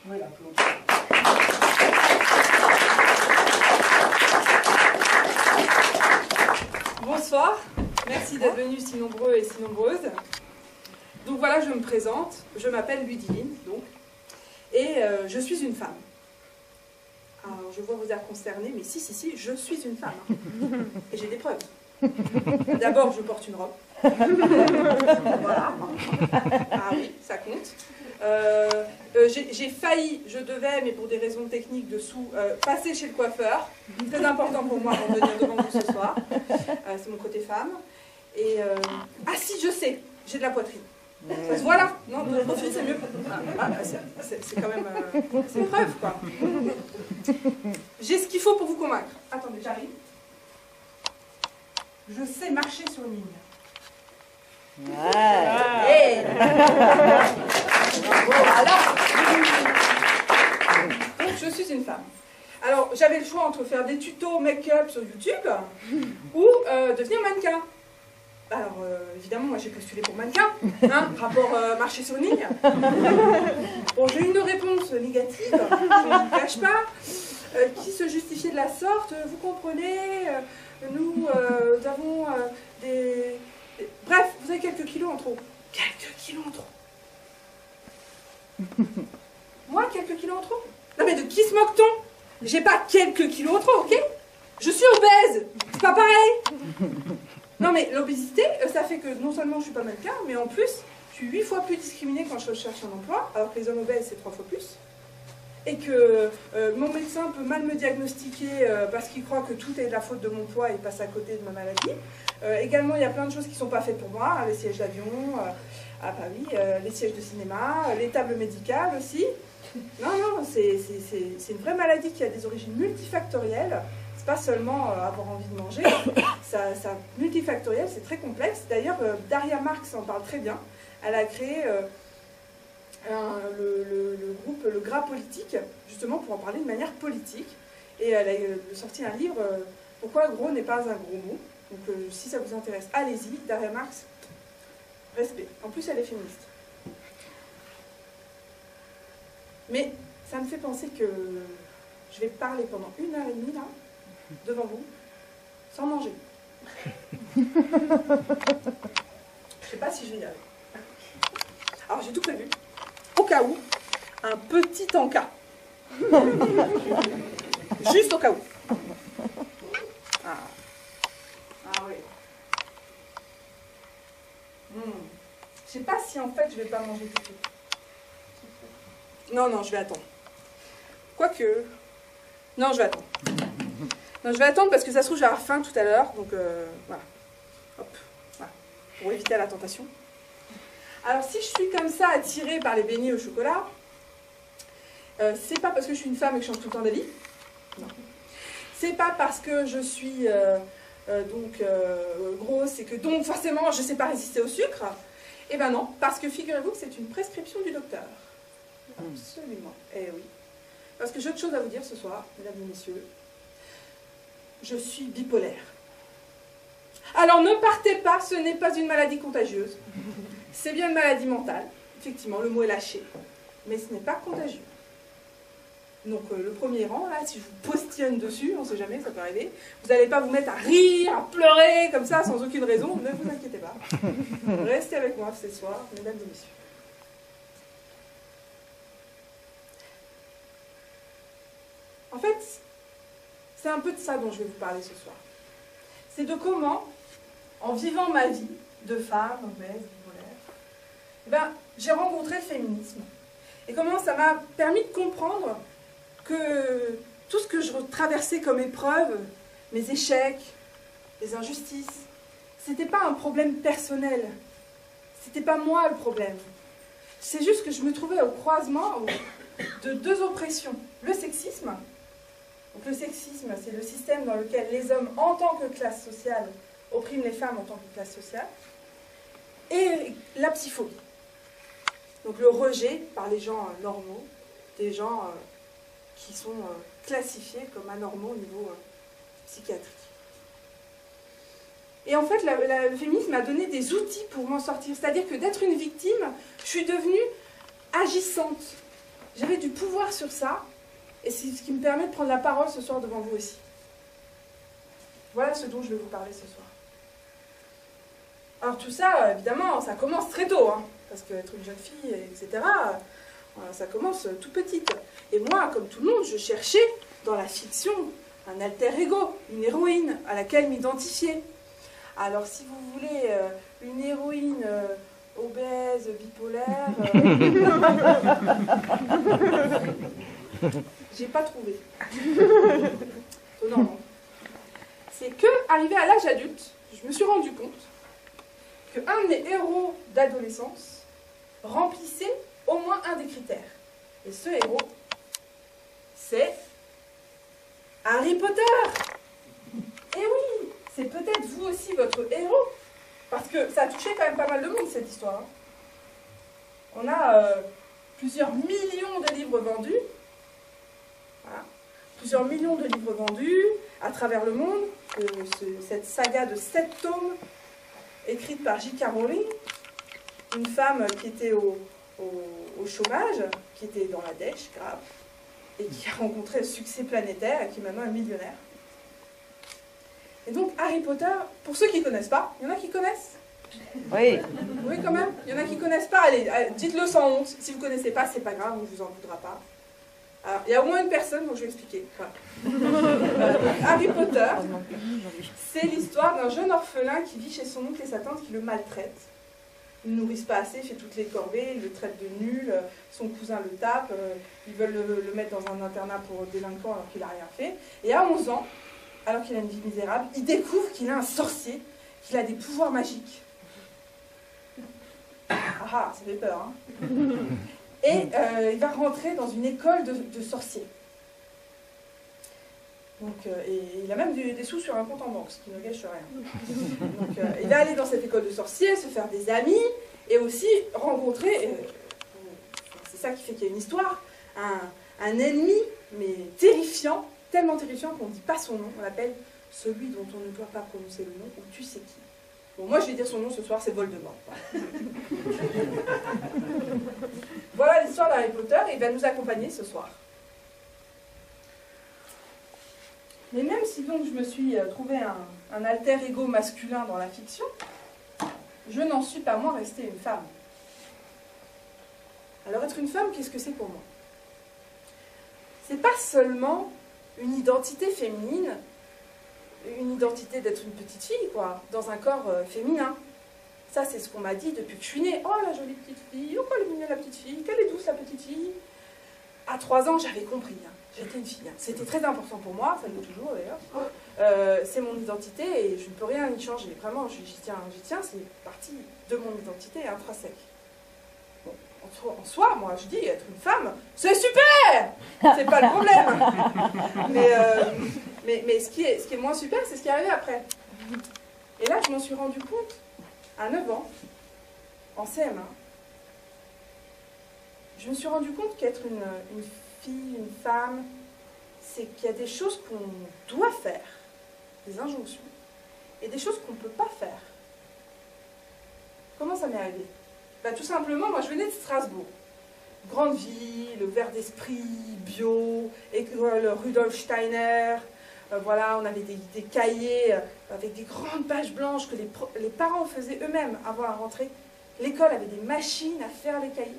Voilà, bonsoir, merci d'être venus si nombreux et si nombreuses. Donc voilà, je me présente, je m'appelle Ludivine, donc, et je suis une femme. Alors je vois vos airs concernés, mais si, je suis une femme. Hein. Et j'ai des preuves. D'abord, je porte une robe. Voilà. Ah oui, ça compte. J'ai failli, je devais, mais pour des raisons techniques dessous, passer chez le coiffeur. Très important pour moi de venir devant vous ce soir. C'est mon côté femme. Et ah si, je sais, j'ai de la poitrine. Voilà, non, de profil c'est mieux. C'est quand même, c'est une preuve quoi. J'ai ce qu'il faut pour vous convaincre. Attendez, j'arrive. Je sais marcher sur une ligne. Ouais. Voilà. Donc je suis une femme. Alors j'avais le choix entre faire des tutos make-up sur YouTube ou devenir mannequin. Alors évidemment moi j'ai postulé pour mannequin, hein, rapport marcher sur une ligne. Bon, j'ai eu une réponse négative, je ne vous cache pas, qui se justifiait de la sorte. Vous comprenez, nous avons des... Bref, vous avez quelques kilos en trop. Quelques kilos en trop. Moi, quelques kilos en trop? Non mais de qui se moque-t-on? J'ai pas quelques kilos en trop, ok? Je suis obèse, c'est pas pareil. Non mais l'obésité, ça fait que non seulement je suis pas mannequin, mais en plus, je suis 8 fois plus discriminée quand je cherche un emploi, alors que les hommes obèses, c'est 3 fois plus. Et que mon médecin peut mal me diagnostiquer parce qu'il croit que tout est de la faute de mon poids et il passe à côté de ma maladie. Également, il y a plein de choses qui ne sont pas faites pour moi, les sièges d'avion, à Paris, les sièges de cinéma, les tables médicales aussi. Non, c'est une vraie maladie qui a des origines multifactorielles. C'est pas seulement avoir envie de manger, ça multifactoriel, c'est très complexe. D'ailleurs, Daria Marx en parle très bien. Elle a créé le groupe Le Gras Politique, justement pour en parler de manière politique. Et elle a sorti un livre, Pourquoi gros n'est pas un gros mot. Donc si ça vous intéresse, allez-y. Daria Marx, respect. En plus, elle est féministe. Mais ça me fait penser que je vais parler pendant 1h30 là, devant vous, sans manger. Je sais pas si je vais y arriver. Alors j'ai tout prévu. Au cas où, un petit encas. Juste au cas où. Ah oui. Je sais pas si en fait je vais pas manger tout de suite. Non, je vais attendre. Quoique... Non, je vais attendre. Non, je vais attendre parce que ça se trouve j'ai faim tout à l'heure. Donc voilà. Hop. Voilà. Pour éviter la tentation. Alors si je suis comme ça attirée par les beignets au chocolat, c'est pas parce que je suis une femme et que je change tout le temps d'avis. Non. C'est pas parce que je suis grosse et que donc forcément je sais pas résister au sucre. Eh ben non, parce que figurez-vous que c'est une prescription du docteur. Absolument. Eh oui. Parce que j'ai autre chose à vous dire ce soir, mesdames et messieurs. Je suis bipolaire. Alors ne partez pas, ce n'est pas une maladie contagieuse. C'est bien une maladie mentale. Effectivement, le mot est lâché. Mais ce n'est pas contagieux. Donc le premier rang, là, si je vous postillonne dessus, on ne sait jamais, ça peut arriver, vous n'allez pas vous mettre à rire, à pleurer, comme ça, sans aucune raison. Ne vous inquiétez pas. Restez avec moi ce soir, mesdames et messieurs. En fait, c'est un peu de ça dont je vais vous parler ce soir. C'est de comment, en vivant ma vie de femme, obèse, bipolaire, j'ai rencontré le féminisme. Et comment ça m'a permis de comprendre que tout ce que je traversais comme épreuve, mes échecs, les injustices, c'était pas un problème personnel. C'était pas moi le problème. C'est juste que je me trouvais au croisement de deux oppressions. Le sexisme. Donc le sexisme, c'est le système dans lequel les hommes, en tant que classe sociale, oppriment les femmes en tant que classe sociale. Et la psychophobie. Donc le rejet par les gens normaux, des gens qui sont classifiés comme anormaux au niveau psychiatrique. Et en fait, le féminisme m'a donné des outils pour m'en sortir. C'est-à-dire que d'être une victime, je suis devenue agissante. j'avais du pouvoir sur ça, et c'est ce qui me permet de prendre la parole ce soir devant vous aussi. Voilà ce dont je vais vous parler ce soir. Alors tout ça, évidemment, ça commence très tôt, hein, parce qu'être une jeune fille, etc., ça commence tout petite. Et moi, comme tout le monde, je cherchais dans la fiction un alter ego, une héroïne à laquelle m'identifier. Alors si vous voulez une héroïne obèse, bipolaire, j'ai pas trouvé. Non. C'est que, arrivé à l'âge adulte, je me suis rendu compte qu'un de mes héros d'adolescence remplissait au moins un des critères. Et ce héros, c'est Harry Potter. Et oui, c'est peut-être vous aussi votre héros, parce que ça a touché quand même pas mal de monde cette histoire. Hein. On a plusieurs millions de livres vendus. Voilà. Plusieurs millions de livres vendus à travers le monde. Cette saga de 7 tomes écrite par J.K. Rowling, une femme qui était au chômage, qui était dans la dèche, grave, et qui a rencontré le succès planétaire et qui maintenant est millionnaire. Et donc Harry Potter, pour ceux qui ne connaissent pas, il y en a qui connaissent? Oui. Oui, quand même. Il y en a qui ne connaissent pas. Allez, dites-le sans honte. Si vous ne connaissez pas, c'est pas grave, on ne vous en voudra pas. Alors, il y a au moins une personne, donc je vais expliquer. Voilà. Harry Potter, c'est l'histoire d'un jeune orphelin qui vit chez son oncle et sa tante qui le maltraitent. Ils ne le nourrissent pas assez, il fait toutes les corvées, il le traite de nul, son cousin le tape, ils veulent le mettre dans un internat pour délinquants alors qu'il n'a rien fait. Et à 11 ans, alors qu'il a une vie misérable, il découvre qu'il est un sorcier, qu'il a des pouvoirs magiques. Ah, ça fait peur, hein. Et il va rentrer dans une école de sorciers. Donc, et il a même des sous sur un compte en banque, ce qui ne gâche rien. Donc, il va aller dans cette école de sorciers, se faire des amis, et aussi rencontrer, c'est ça qui fait qu'il y a une histoire, un ennemi, mais terrifiant, tellement terrifiant qu'on ne dit pas son nom, on l'appelle celui dont on ne doit pas prononcer le nom, ou tu sais qui. Bon, moi je vais dire son nom ce soir, c'est Voldemort. Voilà l'histoire d'Harry Potter, et il va nous accompagner ce soir. Mais même si donc je me suis trouvé un alter ego masculin dans la fiction, je n'en suis pas moins restée une femme. Alors être une femme, qu'est-ce que c'est pour moi? C'est pas seulement une identité féminine, une identité d'être une petite fille, quoi, dans un corps féminin. Ça, c'est ce qu'on m'a dit depuis que je suis née. Oh, la jolie petite fille, oh, elle est mignonne la petite fille, qu'elle est douce la petite fille. À 3 ans, j'avais compris. Hein. J'étais une fille. Hein. C'était très important pour moi, ça l'est toujours d'ailleurs. C'est mon identité et je ne peux rien y changer. Vraiment, j'y tiens, c'est partie de mon identité intrinsèque. Bon, en soi, moi, je dis, être une femme, c'est super! C'est pas le problème. Mais ce qui est moins super, c'est ce qui est arrivé après. Et là, je m'en suis rendu compte, à 9 ans, en CM1, je me suis rendu compte qu'être une fille, une femme, c'est qu'il y a des choses qu'on doit faire, des injonctions, et des choses qu'on ne peut pas faire. Comment ça m'est arrivé? Ben, tout simplement, moi je venais de Strasbourg. Grande ville, vert d'esprit, bio, école Rudolf Steiner. Voilà, on avait des cahiers avec des grandes pages blanches que les parents faisaient eux-mêmes avant la rentrée. L'école avait des machines à faire les cahiers.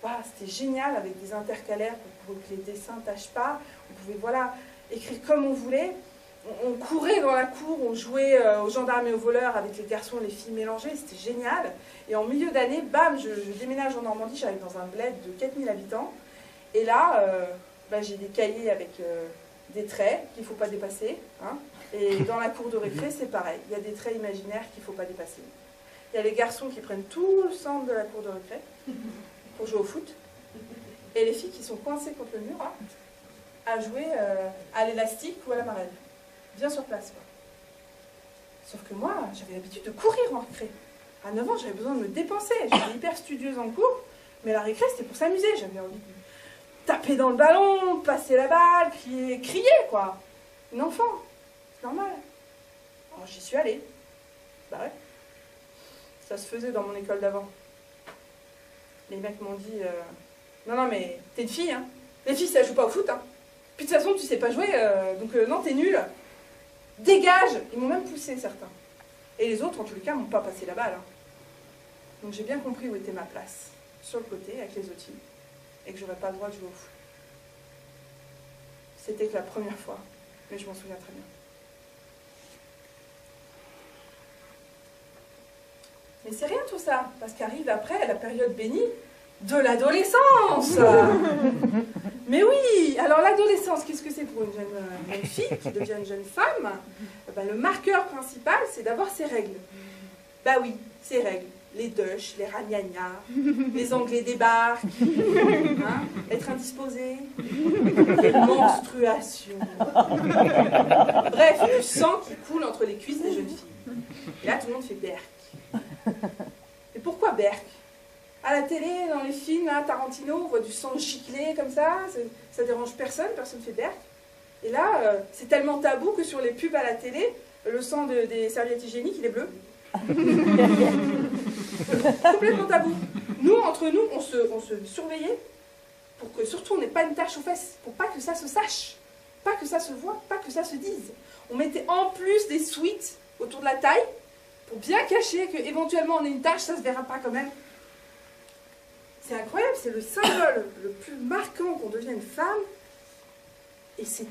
Voilà, c'était génial avec des intercalaires pour que les dessins ne tâchent pas. On pouvait voilà, écrire comme on voulait. On courait dans la cour, on jouait aux gendarmes et aux voleurs avec les garçons et les filles mélangées, c'était génial. Et en milieu d'année, bam, je déménage en Normandie, j'arrive dans un bled de 4000 habitants. Et là, j'ai des cahiers avec des traits qu'il ne faut pas dépasser. Hein. Et dans la cour de récré, c'est pareil. Il y a des traits imaginaires qu'il ne faut pas dépasser. Il y a les garçons qui prennent tout le centre de la cour de récré pour jouer au foot. Et les filles qui sont coincées contre le mur, hein, à jouer à l'élastique ou à la marelle. Bien sur place. Quoi. Sauf que moi, j'avais l'habitude de courir en récré. À 9 ans, j'avais besoin de me dépenser. J'étais hyper studieuse en cours, mais la récré, c'était pour s'amuser. J'avais envie de taper dans le ballon, passer la balle, crier, quoi. Une enfant. C'est normal. Alors j'y suis allée. Bah ouais. Ça se faisait dans mon école d'avant. Les mecs m'ont dit, Non, non, mais t'es une fille, hein. Les filles, ça joue pas au foot, hein. Puis de toute façon, tu sais pas jouer, donc non, t'es nulle. Dégage! Ils m'ont même poussé, certains. Et les autres, en tous les cas, m'ont pas passé la balle. Hein. Donc j'ai bien compris où était ma place. Sur le côté, avec les autres filles. Et que j'aurais pas le droit de jouer au foot. C'était que la première fois. Mais je m'en souviens très bien. Mais c'est rien tout ça, parce qu'arrive après la période bénie de l'adolescence. Mais oui, alors l'adolescence, qu'est-ce que c'est pour une jeune fille qui devient une jeune femme? Ben, le marqueur principal, c'est d'avoir ses règles. Bah oui, ses règles. Les douches, les ragnagnas, les anglais débarquent, hein, être indisposé, les menstruations. Bref, du sang qui coule entre les cuisses des jeunes filles. Et là, tout le monde fait berk. Et pourquoi berk? À la télé, dans les films, là, Tarantino, on voit du sang gicler comme ça dérange personne, personne fait berk. Et là, c'est tellement tabou que sur les pubs à la télé, le sang des serviettes hygiéniques, il est bleu. Complètement tabou. Nous, entre nous, on se surveillait pour que surtout on n'ait pas une tache aux fesses, pour pas que ça se sache, pas que ça se voit, pas que ça se dise. On mettait en plus des sweats autour de la taille pour bien cacher qu'éventuellement on ait une tache, ça se verra pas quand même. C'est incroyable, c'est le symbole le plus marquant qu'on devienne femme, et c'est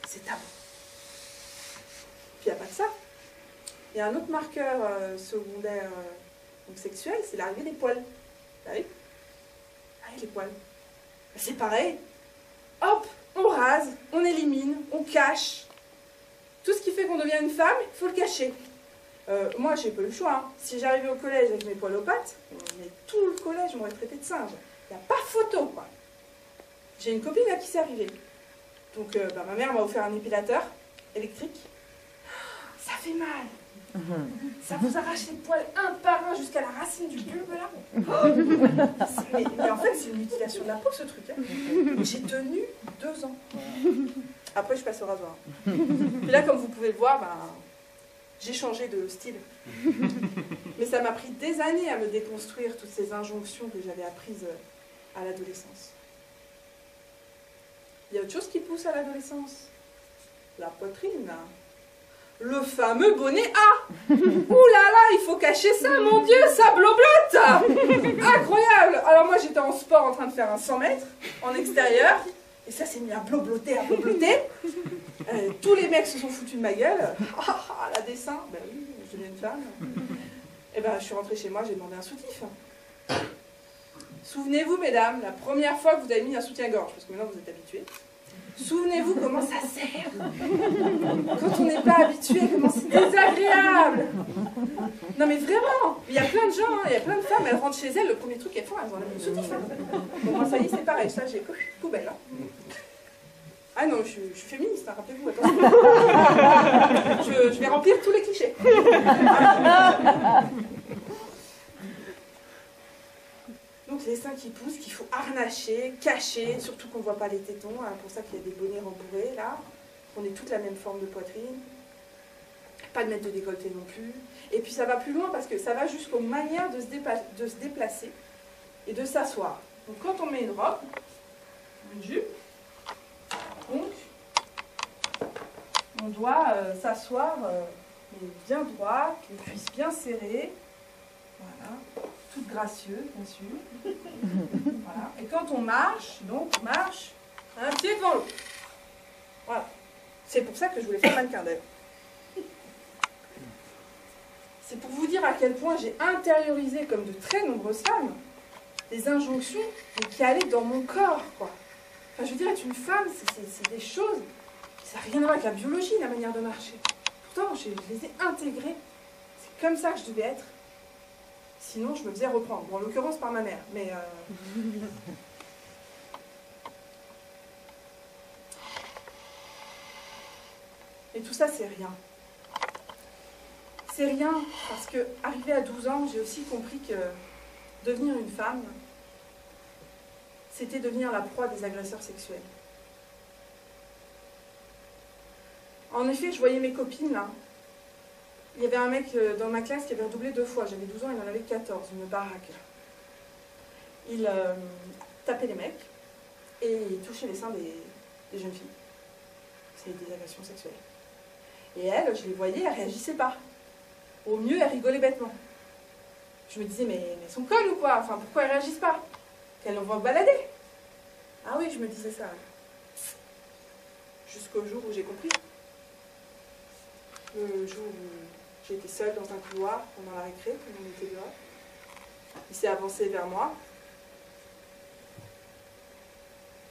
c'est tabou. Puis il n'y a pas que ça. Il y a un autre marqueur secondaire donc sexuel, c'est l'arrivée des poils. Bah oui. Ah oui, les poils. C'est pareil. Hop, on rase, on élimine, on cache. Tout ce qui fait qu'on devient une femme, il faut le cacher. Moi, j'ai pas eu le choix. Hein. Si j'arrivais au collège avec mes poils aux pattes, mais tout le collège m'aurait traité de singe. Il n'y a pas photo, quoi. J'ai une copine à qui c'est arrivé. Donc, ma mère m'a offert un épilateur électrique. Ça fait mal. Ça vous arrache les poils un par un jusqu'à la racine du bulbe, là. Mais en fait, c'est une mutilation de la peau, ce truc. Hein. J'ai tenu 2 ans. Après, je passe au rasoir. Et là, comme vous pouvez le voir, j'ai changé de style. Mais ça m'a pris des années à me déconstruire toutes ces injonctions que j'avais apprises à l'adolescence. Il y a autre chose qui pousse à l'adolescence. La poitrine. Le fameux bonnet A. Ouh là là, il faut cacher ça, mon Dieu, ça bloblote. Incroyable. Alors moi, j'étais en sport en train de faire un 100 mètres en extérieur. Et ça s'est mis à blobloter, à blobloter. Tous les mecs se sont foutus de ma gueule. Ah, la dessin. Ben oui, je deviens une femme. Et ben, je suis rentrée chez moi, j'ai demandé un soutif. Souvenez-vous, mesdames, la première fois que vous avez mis un soutien-gorge, parce que maintenant vous êtes habitués. Souvenez-vous comment ça sert. Quand on n'est pas habitué, comment c'est désagréable. Non mais vraiment, il y a plein de gens, il y a plein de femmes, elles rentrent chez elles, le premier truc qu'elles font, elles enlèvent le soutif. Bon, moi ça y est, c'est pareil, ça j'ai poubelle. Hein. Ah non, je suis féministe, hein, rappelez-vous, attention. Je vais remplir tous les clichés. Donc les seins qui poussent, qu'il faut harnacher, cacher, surtout qu'on ne voit pas les tétons, hein, pour ça qu'il y a des bonnets rembourrés là, qu'on ait toute la même forme de poitrine, pas de mettre de décolleté non plus, et puis ça va plus loin parce que ça va jusqu'aux manières de se déplacer et de s'asseoir. Donc quand on met une robe, une jupe, donc on doit s'asseoir bien droit, les cuisses bien serrées, voilà. Toute gracieuse, bien sûr. Voilà. Et quand on marche, donc on marche un pied devant l'autre. Voilà. C'est pour ça que je voulais faire mannequin d'ailleurs. C'est pour vous dire à quel point j'ai intériorisé, comme de très nombreuses femmes, des injonctions qui allaient dans mon corps, quoi. Enfin, je veux dire, être une femme, c'est des choses qui ça n'a rien à voir avec la biologie, la manière de marcher. Pourtant, je les ai intégrées. C'est comme ça que je devais être. Sinon, je me faisais reprendre. Bon, en l'occurrence, par ma mère. Mais Et tout ça, c'est rien. C'est rien parce que, arrivé à 12 ans, j'ai aussi compris que devenir une femme, c'était devenir la proie des agresseurs sexuels. En effet, je voyais mes copines, là. Il y avait un mec dans ma classe qui avait redoublé 2 fois. J'avais 12 ans, il en avait 14, une baraque. tapait les mecs et il touchait les seins des jeunes filles. C'est des agressions sexuelles. Et elle, je les voyais, elle réagissait pas. Au mieux, elle rigolait bêtement. Je me disais, mais elles sont connes ou quoi? Enfin, pourquoi elles réagissent pas? Qu'elles vont se balader. Ah oui, je me disais ça. Jusqu'au jour où j'ai compris. Le jour où j'étais seule dans un couloir pendant la récré, comme on était dehors. Il s'est avancé vers moi.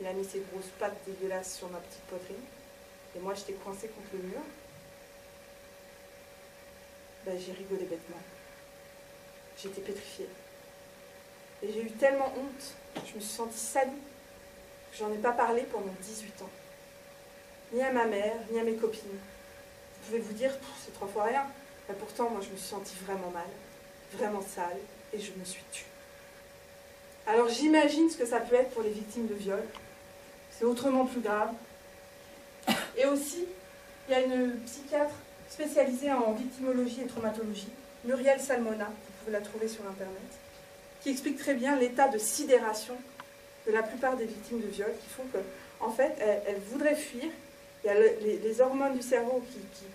Il a mis ses grosses pattes dégueulasses sur ma petite poitrine. Et moi, j'étais coincée contre le mur. Ben, j'ai rigolé bêtement. J'étais pétrifiée. Et j'ai eu tellement honte, je me suis sentie salie, que j'en ai pas parlé pendant 18 ans. Ni à ma mère, ni à mes copines. Vous pouvez vous dire, c'est 3 fois rien. Mais pourtant, moi, je me suis sentie vraiment mal, vraiment sale, et je me suis tue. Alors j'imagine ce que ça peut être pour les victimes de viol. C'est autrement plus grave. Et aussi, il y a une psychiatre spécialisée en victimologie et traumatologie, Muriel Salmona, vous pouvez la trouver sur Internet, qui explique très bien l'état de sidération de la plupart des victimes de viol, qui font que, en fait, elles voudraient fuir. Il y a les hormones du cerveau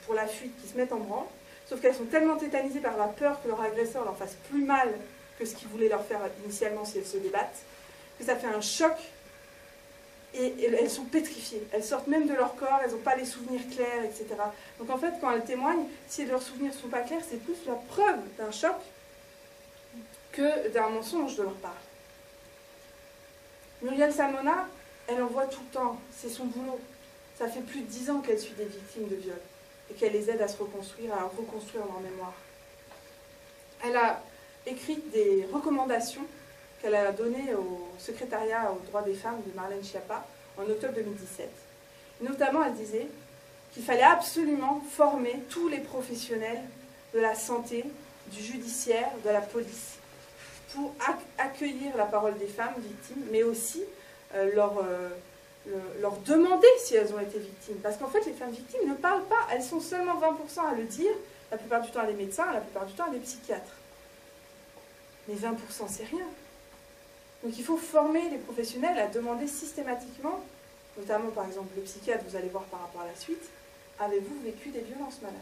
pour la fuite qui se mettent en branle, sauf qu'elles sont tellement tétanisées par la peur que leur agresseur leur fasse plus mal que ce qu'il voulait leur faire initialement si elles se débattent, que ça fait un choc, et elles sont pétrifiées. Elles sortent même de leur corps, elles n'ont pas les souvenirs clairs, etc. Donc en fait, quand elles témoignent, si leurs souvenirs ne sont pas clairs, c'est plus la preuve d'un choc que d'un mensonge de leur part. Muriel Salmona, elle en voit tout le temps, c'est son boulot. Ça fait plus de 10 ans qu'elle suit des victimes de viol et qu'elle les aide à se reconstruire, à reconstruire leur mémoire. Elle a écrit des recommandations qu'elle a données au secrétariat aux droits des femmes de Marlène Schiappa en octobre 2017. Notamment, elle disait qu'il fallait absolument former tous les professionnels de la santé, du judiciaire, de la police, pour accueillir la parole des femmes victimes, mais aussi leur demander si elles ont été victimes. Parce qu'en fait, les femmes victimes ne parlent pas, elles sont seulement 20% à le dire, la plupart du temps à des médecins, la plupart du temps à des psychiatres. Mais 20%, c'est rien. Donc il faut former les professionnels à demander systématiquement, notamment par exemple le psychiatre, vous allez voir par rapport à la suite, avez-vous vécu des violences, madame?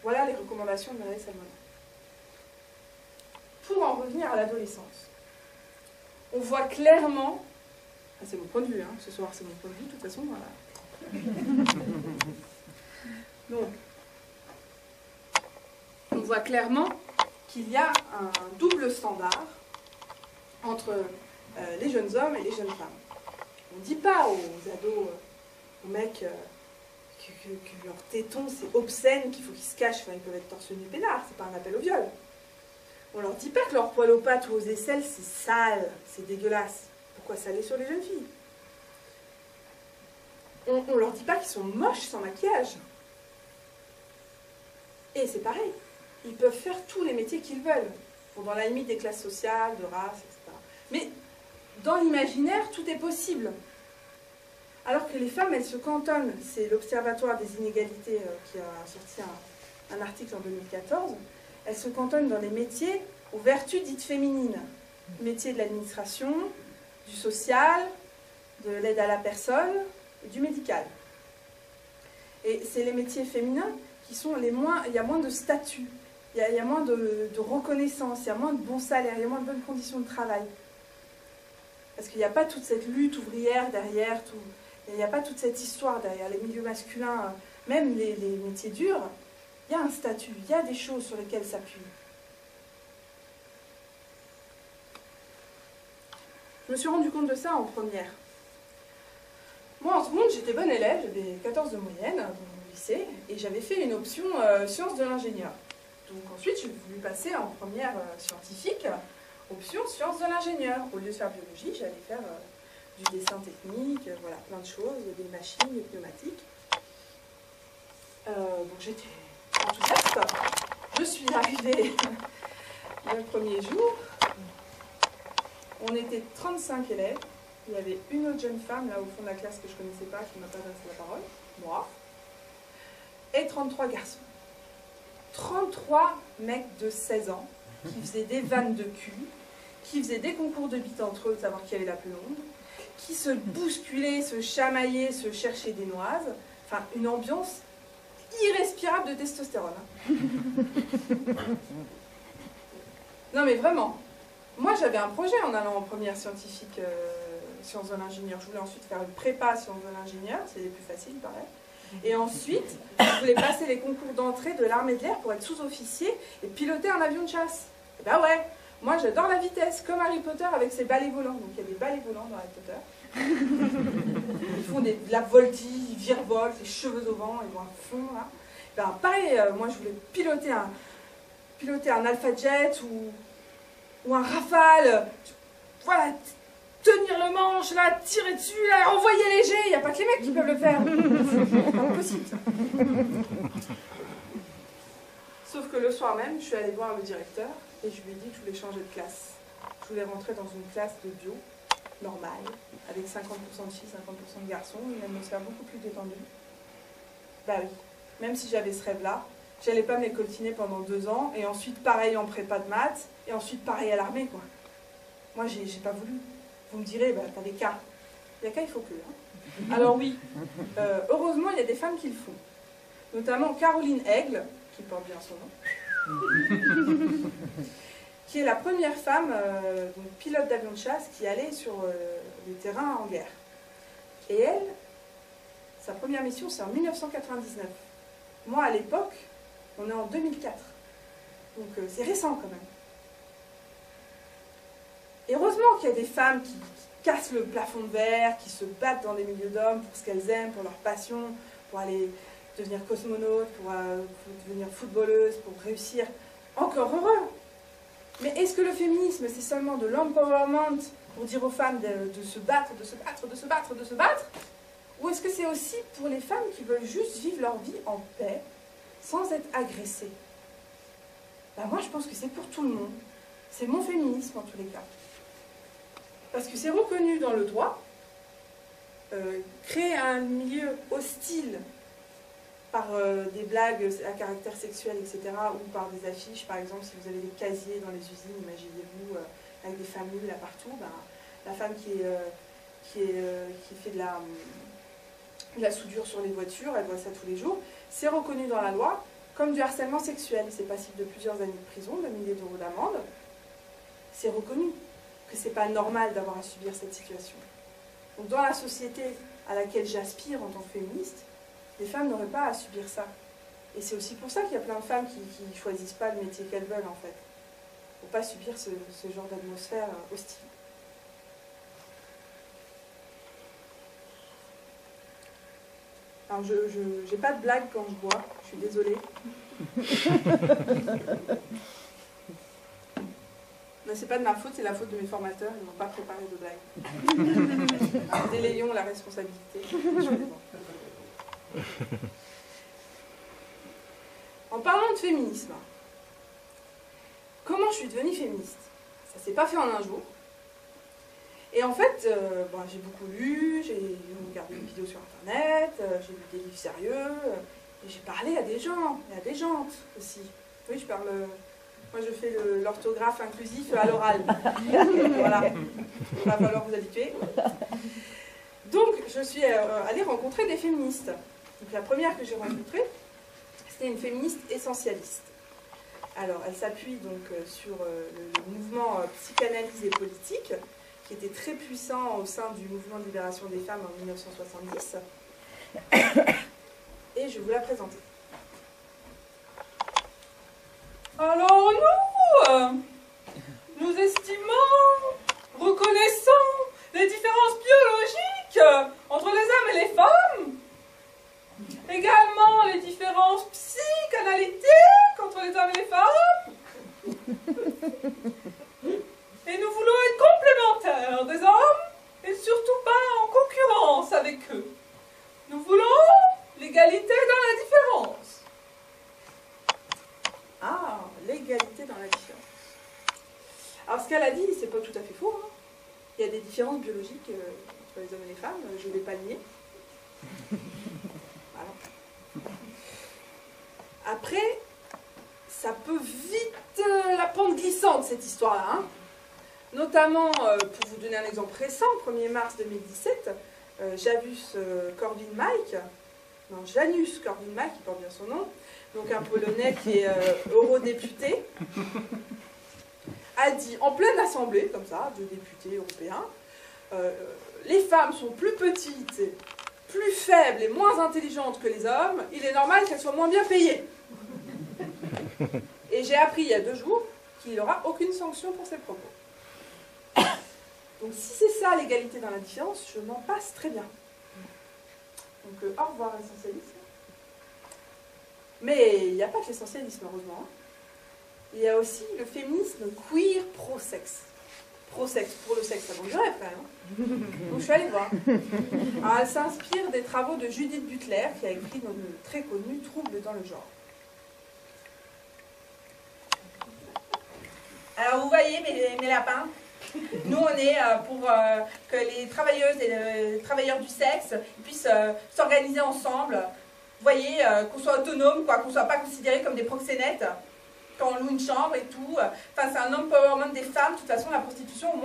Voilà les recommandations de Muriel Salmona. Pour en revenir à l'adolescence, on voit clairement, c'est mon point de vue, hein, ce soir c'est mon point de vue, de toute façon, voilà. Donc, on voit clairement qu'il y a un double standard entre les jeunes hommes et les jeunes femmes. On ne dit pas aux ados, aux mecs, que leur téton c'est obscène, qu'il faut qu'ils se cachent, enfin ils peuvent être torse nu peinards, c'est pas un appel au viol. On leur dit pas que leur poil aux pattes ou aux aisselles c'est sale, c'est dégueulasse. Pourquoi saler sur les jeunes filles? On leur dit pas qu'ils sont moches sans maquillage. Et c'est pareil, ils peuvent faire tous les métiers qu'ils veulent, dans la limite des classes sociales, de race, etc. Mais dans l'imaginaire, tout est possible. Alors que les femmes, elles se cantonnent, c'est l'Observatoire des inégalités qui a sorti un article en 2014, elles se cantonnent dans les métiers aux vertus dites féminines. Métiers de l'administration, du social, de l'aide à la personne, et du médical. Et c'est les métiers féminins qui sont les moins... Il y a moins de statut, il y a moins de reconnaissance, il y a moins de bons salaires, il y a moins de bonnes conditions de travail. Parce qu'il n'y a pas toute cette lutte ouvrière derrière, il n'y a pas toute cette histoire derrière les milieux masculins, même les métiers durs. Il y a un statut, il y a des choses sur lesquelles s'appuyer. Je me suis rendu compte de ça en première. Moi, en seconde, j'étais bonne élève, j'avais 14 de moyenne dans mon lycée, et j'avais fait une option sciences de l'ingénieur. Donc ensuite, j'ai voulu passer en première scientifique, option sciences de l'ingénieur. Au lieu de faire biologie, j'allais faire du dessin technique, voilà, plein de choses, des machines, des pneumatiques. Donc j'étais enthousiaste. Je suis arrivée le premier jour. On était 35 élèves. Il y avait une autre jeune femme là au fond de la classe que je ne connaissais pas, qui ne m'a pas adressé la parole, moi, et 33 garçons. 33 mecs de 16 ans qui faisaient des vannes de cul, qui faisaient des concours de bites entre eux, de savoir qui avait la plus longue, qui se bousculaient, se chamaillaient, se cherchaient des noises. Enfin, une ambiance irrespirable de testostérone. Non mais vraiment, moi j'avais un projet en allant en première scientifique sciences de l'ingénieur. Je voulais ensuite faire une prépa sciences de l'ingénieur, c'est les plus faciles pareil. Et ensuite, je voulais passer les concours d'entrée de l'armée de l'air pour être sous-officier et piloter un avion de chasse. Et ben ouais, moi j'adore la vitesse, comme Harry Potter avec ses balais volants. Donc il y a des balais volants dans Harry Potter. Ils font de la voltige, ils virevoltent, les cheveux au vent, ils vont à fond là. Ben, pareil, moi je voulais piloter un Alpha Jet ou un Rafale. Voilà, tenir le manche, là, tirer dessus, là, envoyer léger. Il n'y a pas que les mecs qui peuvent le faire. C'est pas possible ça. Sauf que le soir même, je suis allée voir le directeur et je lui ai dit que je voulais changer de classe. Je voulais rentrer dans une classe de bio, normale, avec 50% de filles, 50% de garçons, une atmosphère beaucoup plus détendue. Bah oui, même si j'avais ce rêve-là, j'allais pas me les coltiner pendant 2 ans, et ensuite pareil en prépa de maths, et ensuite pareil à l'armée, quoi. Moi, j'ai pas voulu. Vous me direz, bah t'as des cas. Il y a cas, il faut que. Hein. Alors oui, heureusement, il y a des femmes qui le font. Notamment Caroline Aigle, qui porte bien son nom, qui est la première femme donc pilote d'avion de chasse qui allait sur les terrains en guerre. Et elle, sa première mission, c'est en 1999. Moi, à l'époque, on est en 2004. Donc c'est récent quand même. Et heureusement qu'il y a des femmes qui cassent le plafond de verre, qui se battent dans des milieux d'hommes pour ce qu'elles aiment, pour leur passion, pour aller devenir cosmonaute, pour devenir footballeuse, pour réussir. Encore heureux. Mais est-ce que le féminisme, c'est seulement de l'empowerment pour dire aux femmes de se battre, de se battre, de se battre, de se battre? Ou est-ce que c'est aussi pour les femmes qui veulent juste vivre leur vie en paix, sans être agressées? Ben moi, je pense que c'est pour tout le monde. C'est mon féminisme, en tous les cas. Parce que c'est reconnu dans le droit, créer un milieu hostile par des blagues à caractère sexuel, etc., ou par des affiches, par exemple, si vous avez des casiers dans les usines, imaginez-vous, avec des familles là partout, ben, la femme qui fait de la soudure sur les voitures, elle voit ça tous les jours, c'est reconnu dans la loi comme du harcèlement sexuel. C'est passible de plusieurs années de prison, de milliers d'euros d'amende. C'est reconnu que c'est pas normal d'avoir à subir cette situation. Donc dans la société à laquelle j'aspire en tant que féministe, les femmes n'auraient pas à subir ça. Et c'est aussi pour ça qu'il y a plein de femmes qui ne choisissent pas le métier qu'elles veulent, en fait. Pour ne pas subir ce genre d'atmosphère hostile. Alors, j'ai pas de blague quand je bois, je suis désolée. Mais c'est pas de ma faute, c'est la faute de mes formateurs, ils n'ont pas préparé de blague. Alors, délayons la responsabilité. En parlant de féminisme, comment je suis devenue féministe? Ça s'est pas fait en un jour. Et en fait, j'ai beaucoup lu, j'ai regardé des vidéos sur internet, j'ai lu des livres sérieux, et j'ai parlé à des gens, et à des jantes aussi. Oui, je parle... moi, je fais l'orthographe inclusif à l'oral. Voilà. Il va falloir vous habituer. Donc, je suis allée rencontrer des féministes. Donc, la première que j'ai rencontrée, c'était une féministe essentialiste. Alors, elle s'appuie donc sur le mouvement psychanalyse et politique, qui était très puissant au sein du mouvement de libération des femmes en 1970. Et je vais vous la présenter. Alors nous estimons, reconnaissons les différences biologiques entre les hommes et les femmes, également les différences psychanalytiques entre les hommes et les femmes, et nous voulons être complémentaires des hommes et surtout pas en concurrence avec eux. Nous voulons l'égalité dans la différence. Ah, l'égalité dans la différence. Alors ce qu'elle a dit, c'est pas tout à fait faux. Hein. Il y a des différences biologiques entre les hommes et les femmes, je ne vais pas le nier. Voilà. Après, ça peut vite la pente glissante, cette histoire-là. Hein. notamment, pour vous donner un exemple récent, 1er mars 2017, Janus Korwin-Mikke, non, Janusz Korwin-Mikke, il porte bien son nom, donc un Polonais qui est eurodéputé, a dit en pleine assemblée, comme ça, de députés européens, les femmes sont plus petites, plus faibles et moins intelligentes que les hommes, il est normal qu'elles soient moins bien payées. Et j'ai appris il y a 2 jours qu'il n'aura aucune sanction pour ces propos. Donc si c'est ça l'égalité dans la différence, je m'en passe très bien. Donc au revoir l'essentialisme. Mais il n'y a pas que l'essentialisme, heureusement. Il y a aussi le féminisme queer pro-sexe. Pro-sexe, pour le sexe, ça vend du rêve quand même. Donc je suis allée voir. Alors, elle s'inspire des travaux de Judith Butler, qui a écrit dans le très connu Troubles dans le genre. Alors vous voyez mes lapins, nous on est pour que les travailleuses et les travailleurs du sexe puissent s'organiser ensemble. Vous voyez, qu'on soit autonome, qu'on ne soit pas considérés comme des proxénètes quand on loue une chambre et tout. Enfin, c'est un empowerment des femmes. De toute façon, la prostitution, au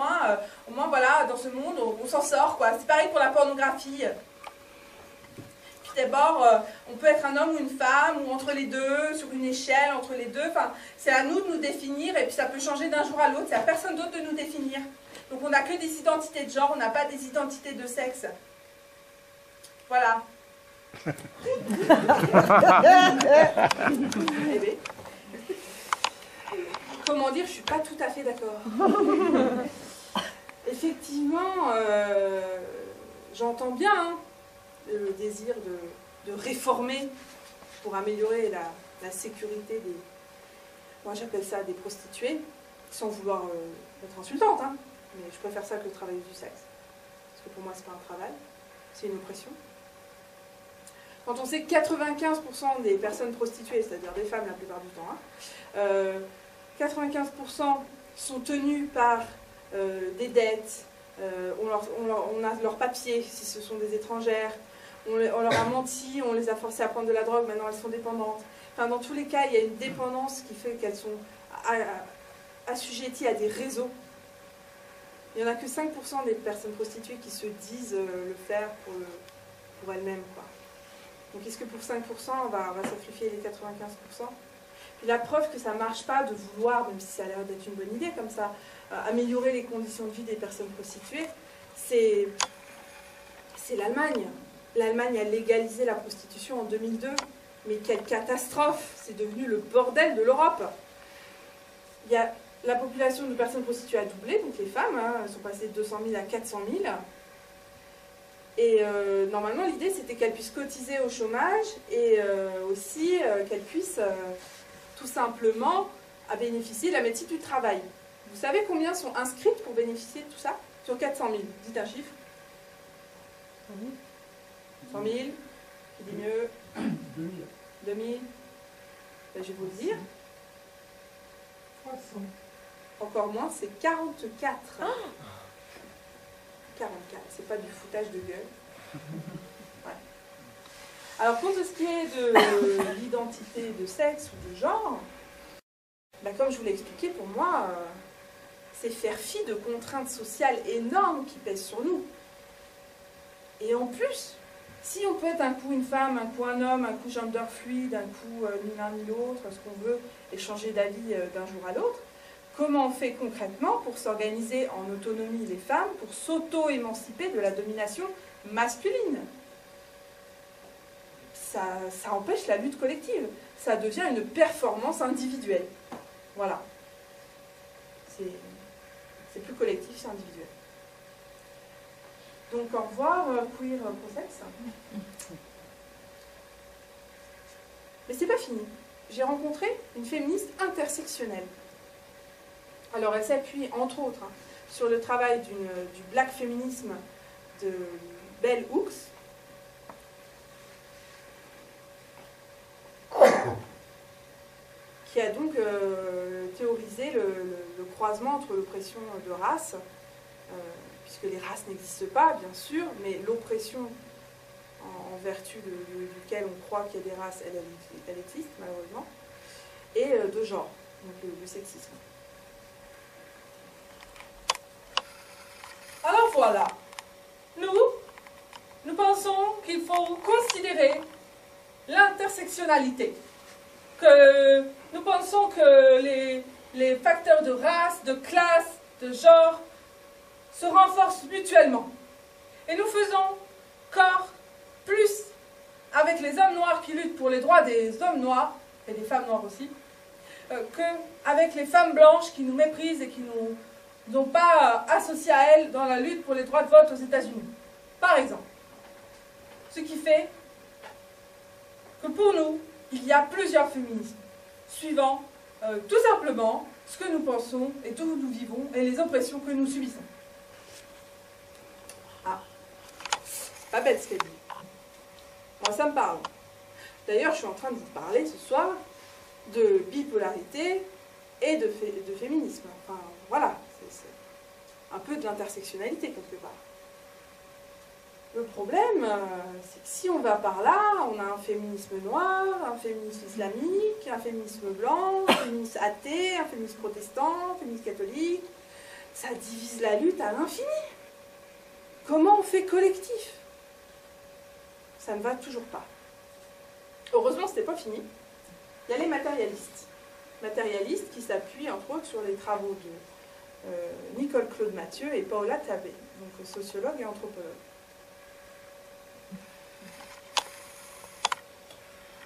moins voilà, dans ce monde, on s'en sort, quoi. C'est pareil pour la pornographie. Puis d'abord, on peut être un homme ou une femme, ou entre les deux, sur une échelle, entre les deux. Enfin, c'est à nous de nous définir, et puis ça peut changer d'un jour à l'autre. C'est à personne d'autre de nous définir. Donc on n'a que des identités de genre, on n'a pas des identités de sexe. Voilà. Eh bien, comment dire, je ne suis pas tout à fait d'accord. Effectivement, j'entends bien hein, le désir de réformer pour améliorer la sécurité des... Moi j'appelle ça des prostituées, sans vouloir être insultante, hein, mais je préfère ça que le travail du sexe. Parce que pour moi, c'est pas un travail, c'est une oppression. Quand on sait que 95% des personnes prostituées, c'est-à-dire des femmes la plupart du temps, hein, 95% sont tenues par des dettes, on a leurs papiers si ce sont des étrangères, on leur a menti, on les a forcées à prendre de la drogue, maintenant elles sont dépendantes. Enfin, dans tous les cas, il y a une dépendance qui fait qu'elles sont assujetties à des réseaux. Il n'y en a que 5% des personnes prostituées qui se disent le faire pour elles-mêmes, quoi. Donc est-ce que pour 5%, on va sacrifier les 95%? Puis la preuve que ça ne marche pas de vouloir, même si ça a l'air d'être une bonne idée comme ça, améliorer les conditions de vie des personnes prostituées, c'est l'Allemagne. L'Allemagne a légalisé la prostitution en 2002. Mais quelle catastrophe! C'est devenu le bordel de l'Europe. La population de personnes prostituées a doublé, donc les femmes, hein, elles sont passées de 200 000 à 400 000. Et normalement, l'idée, c'était qu'elles puissent cotiser au chômage et aussi qu'elles puissent tout simplement bénéficier de la médecine du travail. Vous savez combien sont inscrites pour bénéficier de tout ça? Sur 400 000. Dites un chiffre. 100 000. Qui dit mieux? 2000. 2000. Ben, je vais vous le dire. 300. Encore moins, c'est 44. Oh 44, c'est pas du foutage de gueule. Ouais. Alors, pour ce qui est de l'identité de sexe ou de genre, bah, comme je vous l'ai expliqué, pour moi, c'est faire fi de contraintes sociales énormes qui pèsent sur nous. Et en plus, si on peut être un coup une femme, un coup un homme, un coup gender fluide, un coup ni l'un ni l'autre, ce qu'on veut, et changer d'avis d'un jour à l'autre, comment on fait concrètement pour s'organiser en autonomie les femmes, pour s'auto-émanciper de la domination masculine? Ça empêche la lutte collective. Ça devient une performance individuelle. Voilà. C'est plus collectif, c'est individuel. Donc au revoir, queer pro-sexe. Mais c'est pas fini. J'ai rencontré une féministe intersectionnelle. Alors elle s'appuie entre autres hein, sur le travail du black féminisme de Bell Hooks, qui a donc théorisé le croisement entre l'oppression de race, puisque les races n'existent pas, bien sûr, mais l'oppression en vertu duquel on croit qu'il y a des races, elle existe, malheureusement, et de genre, donc le sexisme. voilà, nous pensons qu'il faut considérer l'intersectionnalité. Que nous pensons que les facteurs de race, de classe, de genre se renforcent mutuellement. Et nous faisons corps plus avec les hommes noirs qui luttent pour les droits des hommes noirs, et des femmes noires aussi, qu'avec les femmes blanches qui nous méprisent et qui nous n'ont pas associé à elles dans la lutte pour les droits de vote aux États-Unis. Par exemple. Ce qui fait que pour nous, il y a plusieurs féminismes, suivant tout simplement ce que nous pensons et d'où nous vivons et les oppressions que nous subissons. Ah, pas bête ce qu'elle dit. Moi, ça me parle. D'ailleurs, je suis en train de vous parler ce soir de bipolarité et de féminisme. Enfin, voilà, c'est un peu de l'intersectionnalité quelque part. Le problème, c'est que si on va par là, on a un féminisme noir, un féminisme islamique, un féminisme blanc, un féminisme athée, un féminisme protestant, un féminisme catholique. Ça divise la lutte à l'infini. Comment on fait collectif? Ça ne va toujours pas. Heureusement, ce n'était pas fini. Il y a les matérialistes. Matérialistes qui s'appuient entre autres sur les travaux de Nicole Claude Mathieu et Paola Tabé, donc sociologue et anthropologue.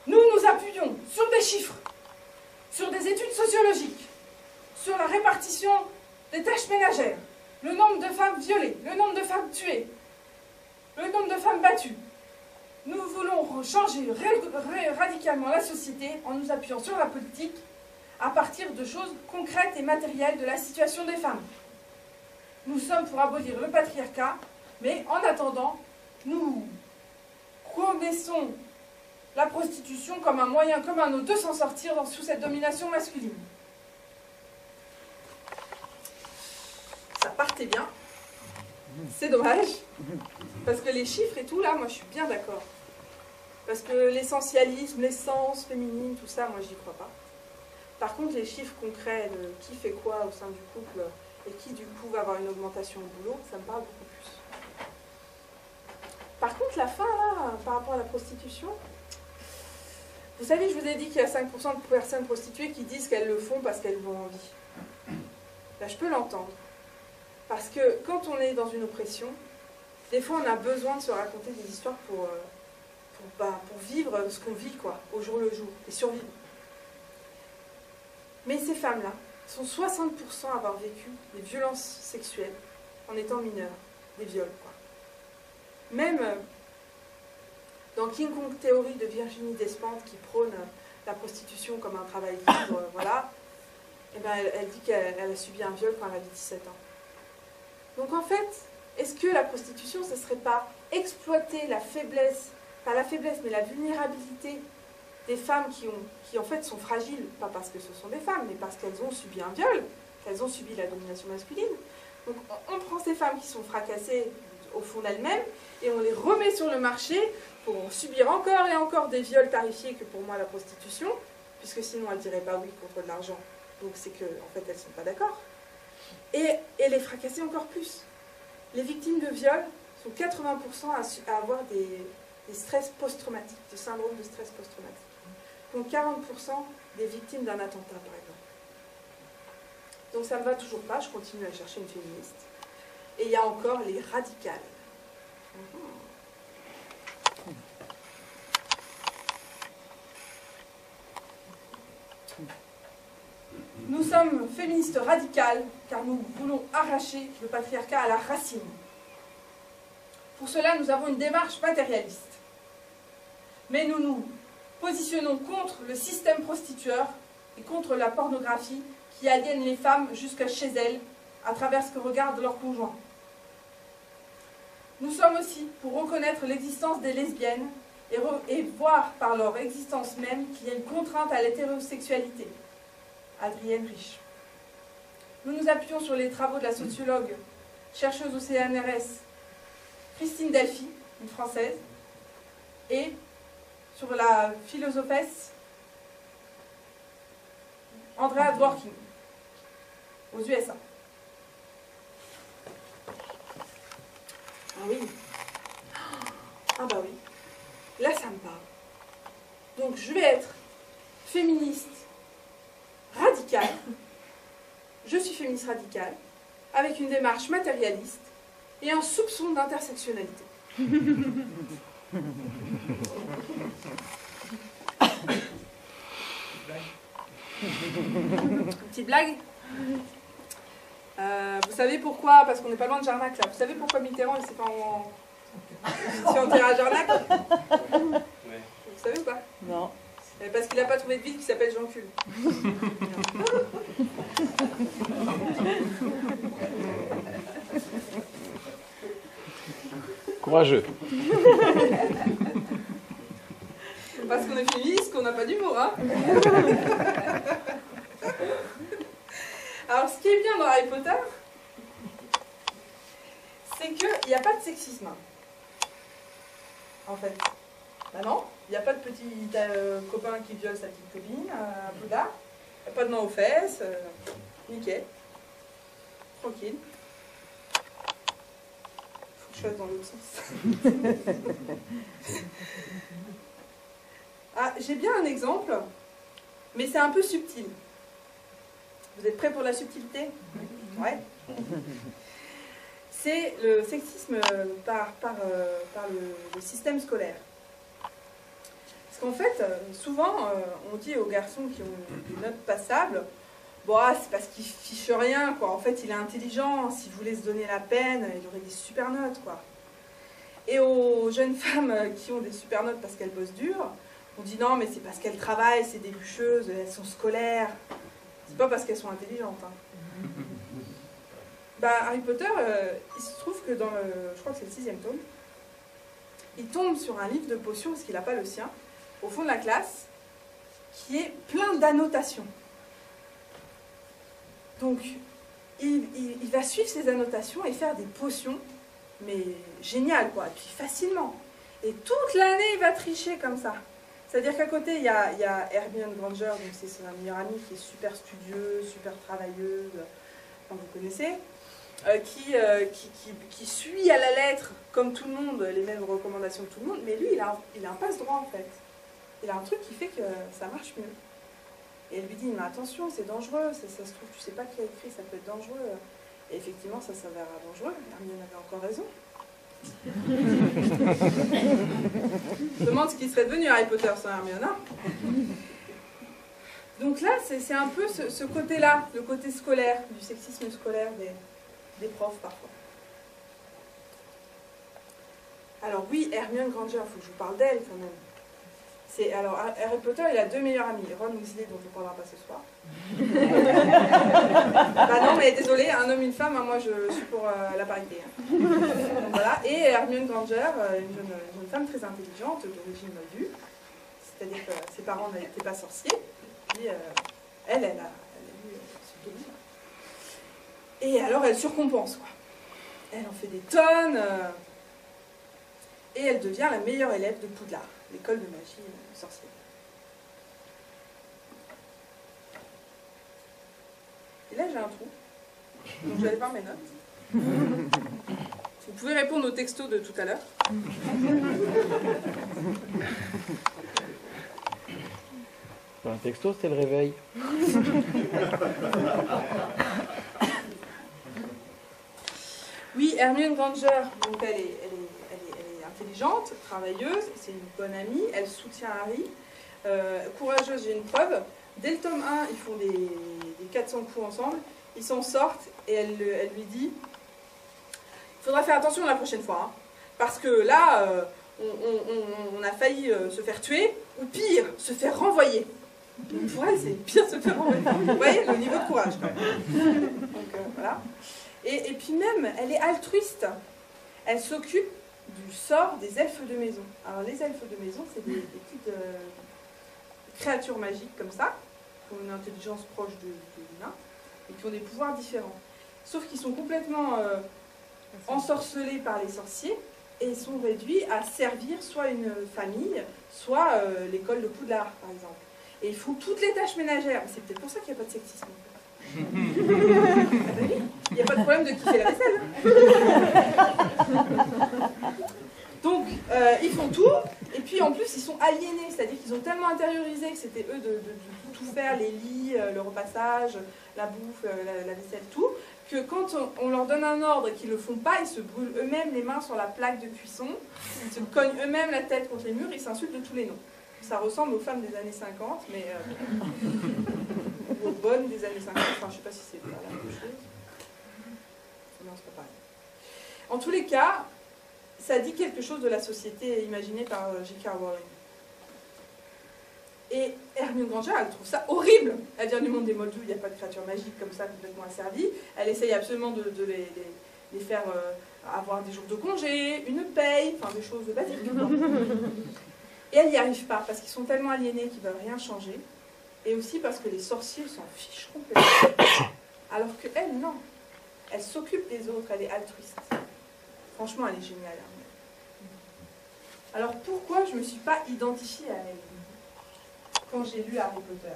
Nous appuyons sur des chiffres, sur des études sociologiques, sur la répartition des tâches ménagères, le nombre de femmes violées, le nombre de femmes tuées, le nombre de femmes battues. Nous voulons changer radicalement la société en nous appuyant sur la politique à partir de choses concrètes et matérielles de la situation des femmes. Nous sommes pour abolir le patriarcat, mais en attendant, nous connaissons la prostitution comme un moyen comme un autre de s'en sortir sous cette domination masculine. Ça partait bien. C'est dommage. Parce que les chiffres et tout, là, moi je suis bien d'accord. Parce que l'essentialisme, l'essence féminine, tout ça, moi j'y crois pas. Par contre, les chiffres concrets de qui fait quoi au sein du couple et qui du coup va avoir une augmentation au boulot, ça me parle beaucoup plus. Par contre, la fin, là, par rapport à la prostitution, vous savez, je vous ai dit qu'il y a 5% de personnes prostituées qui disent qu'elles le font parce qu'elles ont envie. Là, je peux l'entendre. Parce que quand on est dans une oppression, des fois on a besoin de se raconter des histoires pour vivre ce qu'on vit, quoi, au jour le jour, et survivre. Mais ces femmes-là sont 60% à avoir vécu des violences sexuelles en étant mineures, des viols, quoi. Même dans King Kong Theory de Virginie Despentes, qui prône la prostitution comme un travail libre, voilà, et ben elle dit qu'elle a subi un viol quand elle avait 17 ans. Donc en fait, est-ce que la prostitution, ce ne serait pas exploiter la faiblesse, pas la faiblesse, mais la vulnérabilité des femmes qui en fait sont fragiles, pas parce que ce sont des femmes, mais parce qu'elles ont subi un viol, qu'elles ont subi la domination masculine. Donc on prend ces femmes qui sont fracassées au fond d'elles-mêmes et on les remet sur le marché pour subir encore et encore des viols tarifiés que pour moi la prostitution, puisque sinon elles ne diraient pas oui contre de l'argent. Donc c'est qu'en fait elles ne sont pas d'accord. Et les fracasser encore plus. Les victimes de viol sont 80% à avoir des stress post-traumatiques, des syndromes de stress post-traumatique. Donc 40% des victimes d'un attentat, par exemple. Donc ça ne va toujours pas, je continue à chercher une féministe. Et il y a encore les radicales. Nous sommes féministes radicales car nous voulons arracher le patriarcat à la racine. Pour cela, nous avons une démarche matérialiste. Mais nous nous positionnons contre le système prostitueur et contre la pornographie qui aliène les femmes jusqu'à chez elles à travers ce que regardent leurs conjoints. Nous sommes aussi pour reconnaître l'existence des lesbiennes et voir par leur existence même qu'il y a une contrainte à l'hétérosexualité. Adrienne Rich. Nous nous appuyons sur les travaux de la sociologue, chercheuse au CNRS, Christine Delphi, une Française, et sur la philosophesse Andrea Dworkin, aux USA. Ah oui. Ah bah oui. Là, ça me parle. Donc, je vais être féministe radicale. Je suis féministe radicale, avec une démarche matérialiste et un soupçon d'intersectionnalité. Une petite blague. Vous savez pourquoi, parce qu'on n'est pas loin de Jarnac là, vous savez pourquoi Mitterrand il s'est enterré à Jarnac? Ouais. Vous savez ou pas? Non. Parce qu'il n'a pas trouvé de ville qui s'appelle Jean Cul. Courageux. Parce qu'on est féministe, qu'on n'a pas d'humour, hein. Alors, ce qui est bien dans Harry Potter, c'est qu'il n'y a pas de sexisme. En fait. Bah non, il n'y a pas de petit copain qui viole sa petite copine à Poudlard. Il n'y a pas de main aux fesses. Nickel. Tranquille. Faut que je fasse dans l'autre sens. Ah, j'ai bien un exemple, mais c'est un peu subtil. Vous êtes prêts pour la subtilité? Ouais. C'est le sexisme par le système scolaire. Parce qu'en fait, souvent, on dit aux garçons qui ont des notes passables, bon, c'est parce qu'il fiche rien, quoi. En fait, il est intelligent, s'il voulait se donner la peine, il aurait des super notes, quoi. Et aux jeunes femmes qui ont des super notes parce qu'elles bossent dur, on dit non, mais c'est parce qu'elles travaillent, c'est des bûcheuses, elles sont scolaires. C'est pas parce qu'elles sont intelligentes. Hein. Bah, Harry Potter, il se trouve que dans je crois que c'est le 6e tome, il tombe sur un livre de potions, parce qu'il n'a pas le sien, au fond de la classe, qui est plein d'annotations. Donc, il va suivre ces annotations et faire des potions, mais géniales, quoi, et puis facilement. Et toute l'année, il va tricher comme ça. C'est-à-dire qu'à côté, il y a Hermione Granger, donc c'est sa meilleure amie qui est super studieuse, super travailleuse, enfin, vous connaissez, qui suit à la lettre, comme tout le monde, les mêmes recommandations que tout le monde, mais lui, il a un passe-droit, en fait. Il a un truc qui fait que ça marche mieux. Et elle lui dit, mais attention, c'est dangereux, ça se trouve, tu sais pas qui a écrit, ça peut être dangereux. Et effectivement, ça s'avère dangereux, Hermione avait encore raison. Je me demande ce qui serait devenu Harry Potter sans Hermione. Donc là, c'est un peu ce côté-là, le côté scolaire, du sexisme scolaire des profs parfois. Alors oui, Hermione Granger, il faut que je vous parle d'elle quand même. Alors, Harry Potter, il a 2 meilleurs amis, Ron Weasley, dont on ne parlera pas ce soir. Bah non, mais désolé, un homme, une femme, hein, moi je suis pour la parité. Hein. Donc, voilà. Et Hermione Granger, une jeune femme très intelligente, d'origine moldue, c'est-à-dire que ses parents n'étaient pas sorciers, puis elle a lu ce livre. Et alors elle surcompense, quoi. Elle en fait des tonnes, et elle devient la meilleure élève de Poudlard, l'école de magie sorcière. Et là, j'ai un trou. Donc, je vais aller voir mes notes. Vous pouvez répondre au texto de tout à l'heure. Un texto, c'était le réveil. Oui, Hermione Granger, donc elle est intelligente, travailleuse, c'est une bonne amie, elle soutient Harry. Courageuse, j'ai une preuve. Dès le tome 1, ils font des 400 coups ensemble, ils s'en sortent et elle lui dit il faudra faire attention la prochaine fois, hein, parce que là, on a failli se faire tuer, ou pire, se faire renvoyer. Donc pour elle, c'est pire se faire renvoyer. Vous voyez, le niveau de courage, quand même. Donc voilà. Et puis même, elle est altruiste. Elle s'occupe du sort des elfes de maison. Alors les elfes de maison, c'est des petites créatures magiques comme ça, qui ont une intelligence proche de l'humain, et qui ont des pouvoirs différents. Sauf qu'ils sont complètement ensorcelés par les sorciers, et sont réduits à servir soit une famille, soit l'école de Poudlard, par exemple. Et ils font toutes les tâches ménagères. C'est peut-être pour ça qu'il n'y a pas de sexisme. Il n'y a pas de problème de qui fait la vaisselle. aliénés, c'est-à-dire qu'ils ont tellement intériorisé que c'était eux de tout faire, les lits, le repassage, la bouffe, la vaisselle, tout, que quand on leur donne un ordre et qu'ils ne le font pas, ils se brûlent eux-mêmes les mains sur la plaque de cuisson, ils se cognent eux-mêmes la tête contre les murs, ils s'insultent de tous les noms. Ça ressemble aux femmes des années 50, mais aux bonnes des années 50, enfin je ne sais pas si c'est la même chose. Non, c'est pas pareil. En tous les cas, ça dit quelque chose de la société imaginée par J.K. Rowling. Et Hermione Granger, elle trouve ça horrible. Elle vient du monde des Moldus, il n'y a pas de créatures magiques comme ça complètement asservies. Elle essaye absolument de les faire avoir des jours de congé, une paye, enfin des choses basiques. Et elle n'y arrive pas, parce qu'ils sont tellement aliénés qu'ils ne veulent rien changer. Et aussi parce que les sorciers s'en fichent complètement. Alors qu'elle, non. Elle s'occupe des autres, elle est altruiste. Franchement, elle est géniale. Alors pourquoi je ne me suis pas identifiée à elle quand j'ai lu Harry Potter?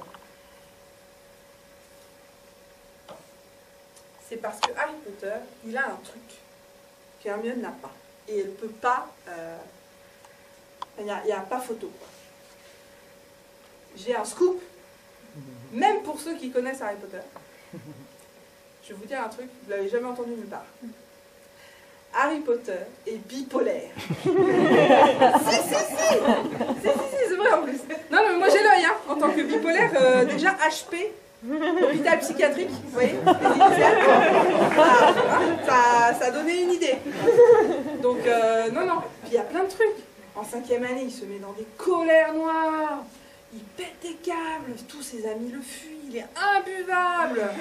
C'est parce que Harry Potter, il a un truc qu'Hermione n'a pas. Et elle ne peut pas... il n'y a pas photo. J'ai un scoop, même pour ceux qui connaissent Harry Potter. Je vais vous dire un truc, vous ne l'avez jamais entendu nulle part. Harry Potter est bipolaire. Si, c'est vrai en plus. Non, mais moi j'ai l'œil, hein, en tant que bipolaire, déjà HP, hôpital psychiatrique, vous voyez, ça a donné une idée. Donc, non. Puis il y a plein de trucs. En 5e année, il se met dans des colères noires. Il pète des câbles, tous ses amis le fuient, il est imbuvable.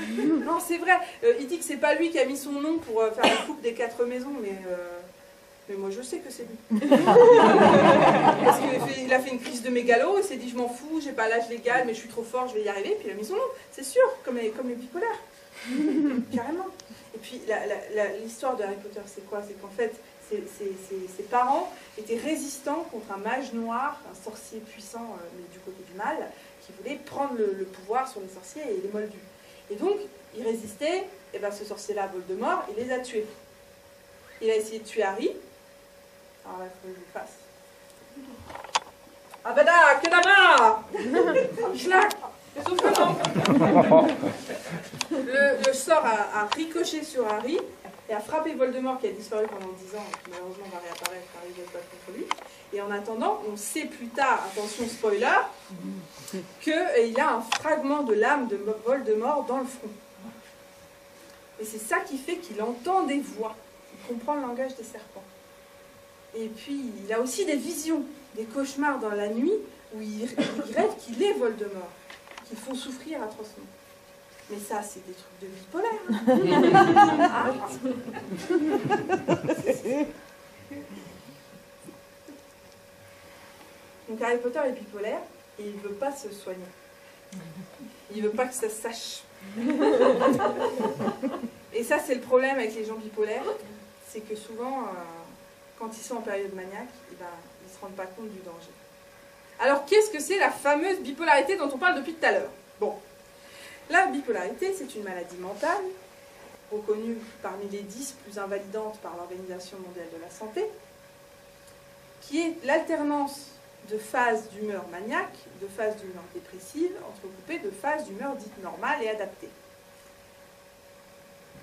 Non, c'est vrai. Il dit que c'est pas lui qui a mis son nom pour faire la coupe des 4 maisons, mais moi je sais que c'est lui. Parce qu'il a fait une crise de mégalo, il s'est dit je m'en fous, j'ai pas l'âge légal, mais je suis trop fort, je vais y arriver, puis il a mis son nom, c'est sûr, comme les bipolaires. Carrément. Et puis l'histoire de Harry Potter, c'est quoi? C'est qu'en fait, ses parents étaient résistants contre un mage noir, un sorcier puissant, mais du côté du mal, qui voulait prendre le pouvoir sur les sorciers et les moldus. Et donc, ils résistaient, et bien ce sorcier-là, Voldemort, il les a tués. Il a essayé de tuer Harry. Alors là, il faut que je le fasse. Avada Kedavra Schlack Essoufflement. Le sort a ricoché sur Harry et a frappé Voldemort qui a disparu pendant 10 ans et qui malheureusement va réapparaître, Harry va se battre contre lui. Et en attendant, on sait plus tard, attention spoiler, qu'il a un fragment de l'âme de Voldemort dans le front. Et c'est ça qui fait qu'il entend des voix, il comprend le langage des serpents. Et puis il a aussi des visions, des cauchemars dans la nuit où il rêve qu'il est Voldemort, qu'il faut souffrir atrocement. Mais ça, c'est des trucs de bipolaire. Donc Harry Potter est bipolaire et il ne veut pas se soigner. Il ne veut pas que ça se sache. Et ça, c'est le problème avec les gens bipolaires, c'est que souvent, quand ils sont en période maniaque, ils ne se rendent pas compte du danger. Alors, qu'est-ce que c'est la fameuse bipolarité dont on parle depuis tout à l'heure? Bon. La bipolarité, c'est une maladie mentale, reconnue parmi les 10 plus invalidantes par l'Organisation mondiale de la santé, qui est l'alternance de phases d'humeur maniaque, de phases d'humeur dépressive, entrecoupées de phases d'humeur dite normale et adaptée.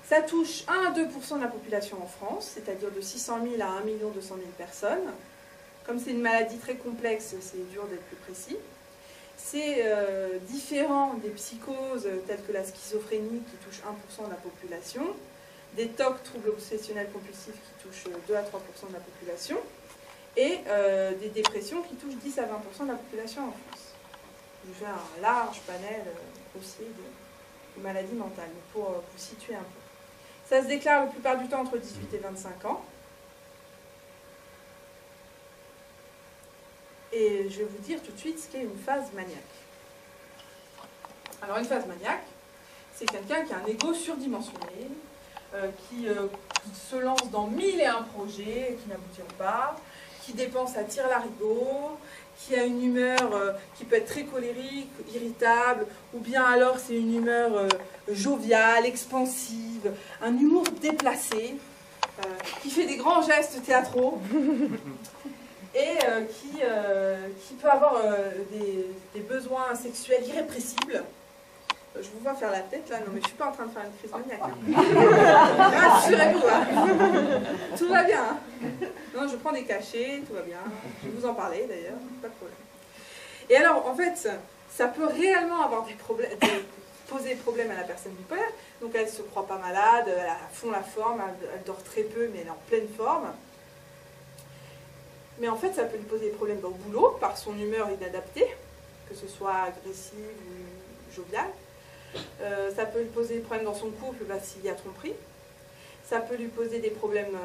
Ça touche 1 à 2% de la population en France, c'est-à-dire de 600 000 à 1 200 000 personnes. Comme c'est une maladie très complexe, c'est dur d'être plus précis. C'est différent des psychoses telles que la schizophrénie qui touche 1% de la population, des TOC, troubles obsessionnels compulsifs, qui touchent 2 à 3% de la population, et des dépressions qui touchent 10 à 20% de la population en France. Je fais un large panel aussi de maladies mentales, pour vous situer un peu. Ça se déclare la plupart du temps entre 18 et 25 ans. Et je vais vous dire tout de suite ce qu'est une phase maniaque. Alors une phase maniaque, c'est quelqu'un qui a un ego surdimensionné, qui se lance dans 1001 projets qui n'aboutiront pas, qui dépense à tire-larigot, qui a une humeur qui peut être très colérique, irritable, ou bien alors c'est une humeur joviale, expansive, un humour déplacé, qui fait des grands gestes théâtraux. et qui peut avoir des besoins sexuels irrépressibles. Je vous vois faire la tête là, non mais je suis pas en train de faire une crise maniaque. Rassurez-vous, hein. Tout va bien. Hein. Non, je prends des cachets, tout va bien. Je vais vous en parler d'ailleurs, pas de problème. Et alors, en fait, ça peut réellement avoir des problèmes, poser problème à la personne bipolaire. Donc elle se croit pas malade, elle a à fond la forme, elle dort très peu, mais elle est en pleine forme. Mais en fait, ça peut lui poser des problèmes au boulot, par son humeur inadaptée, que ce soit agressive ou joviale. Ça peut lui poser des problèmes dans son couple s'il y a tromperie. Ça peut lui poser des problèmes